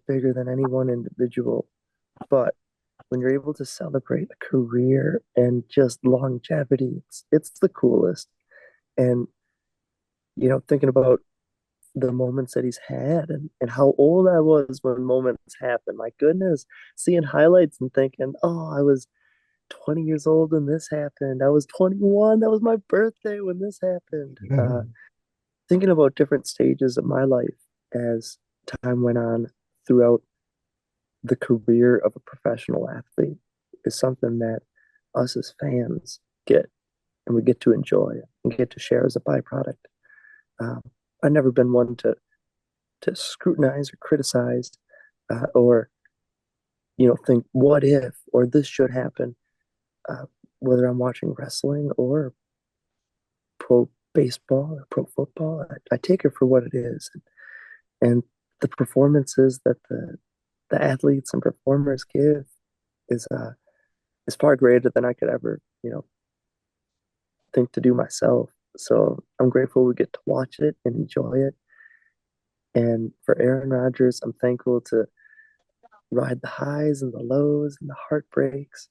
bigger than any one individual. But when you're able to celebrate a career and just longevity, it's the coolest. And thinking about the moments that he's had and how old I was when moments happen. My goodness, seeing highlights and thinking, oh, I was 20 years old when this happened. I was 21. That was my birthday when this happened. Thinking about different stages of my life as time went on throughout the career of a professional athlete is something that us as fans get and we get to enjoy and get to share as a byproduct. Um, I've never been one to scrutinize or criticize or think what if or this should happen. Uh, whether I'm watching wrestling or pro baseball or pro football, I take it for what it is, and the performances that the athletes and performers give is far greater than I could ever think to do myself. So I'm grateful we get to watch it and enjoy it. And for Aaron Rodgers, I'm thankful to ride the highs and the lows and the heartbreaks.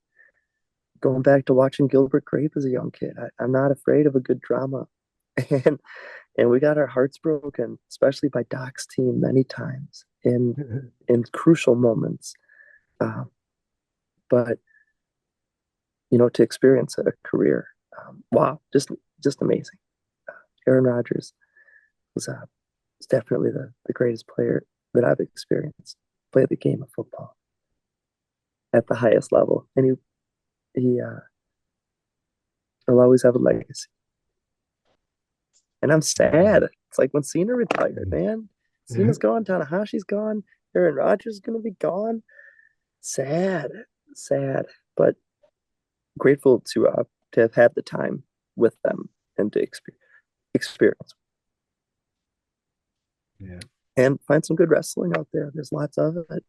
Going back to watching Gilbert Grape as a young kid, I'm not afraid of a good drama. And and we got our hearts broken, especially by Doc's team many times in crucial moments. Uh, but to experience a career, wow, just amazing. Aaron Rodgers was definitely the greatest player that I've experienced. Play the game of football at the highest level, and he will always have a legacy. And I'm sad. It's like when Cena retired, man. Cena's gone, Tanahashi's gone, Aaron Rodgers is gonna be gone. Sad, sad, but grateful to have had the time with them and to experience Yeah. and find some good wrestling out there. There's lots of it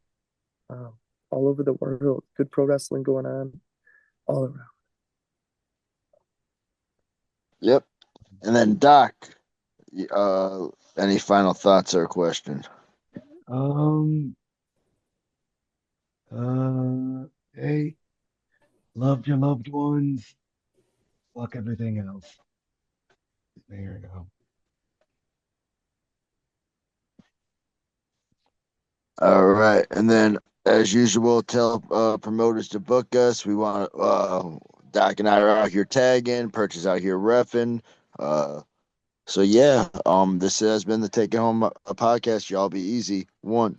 all over the world. Good pro wrestling going on all around. Yep. And then Doc, any final thoughts or question? Um. Hey, love your loved ones. Fuck everything else. There you go. All right. And then, as usual, tell promoters to book us. We want Doc and I are out here tagging. Perch is out here reffing. So yeah, this has been the Take It Home a podcast. Y'all be easy. 1.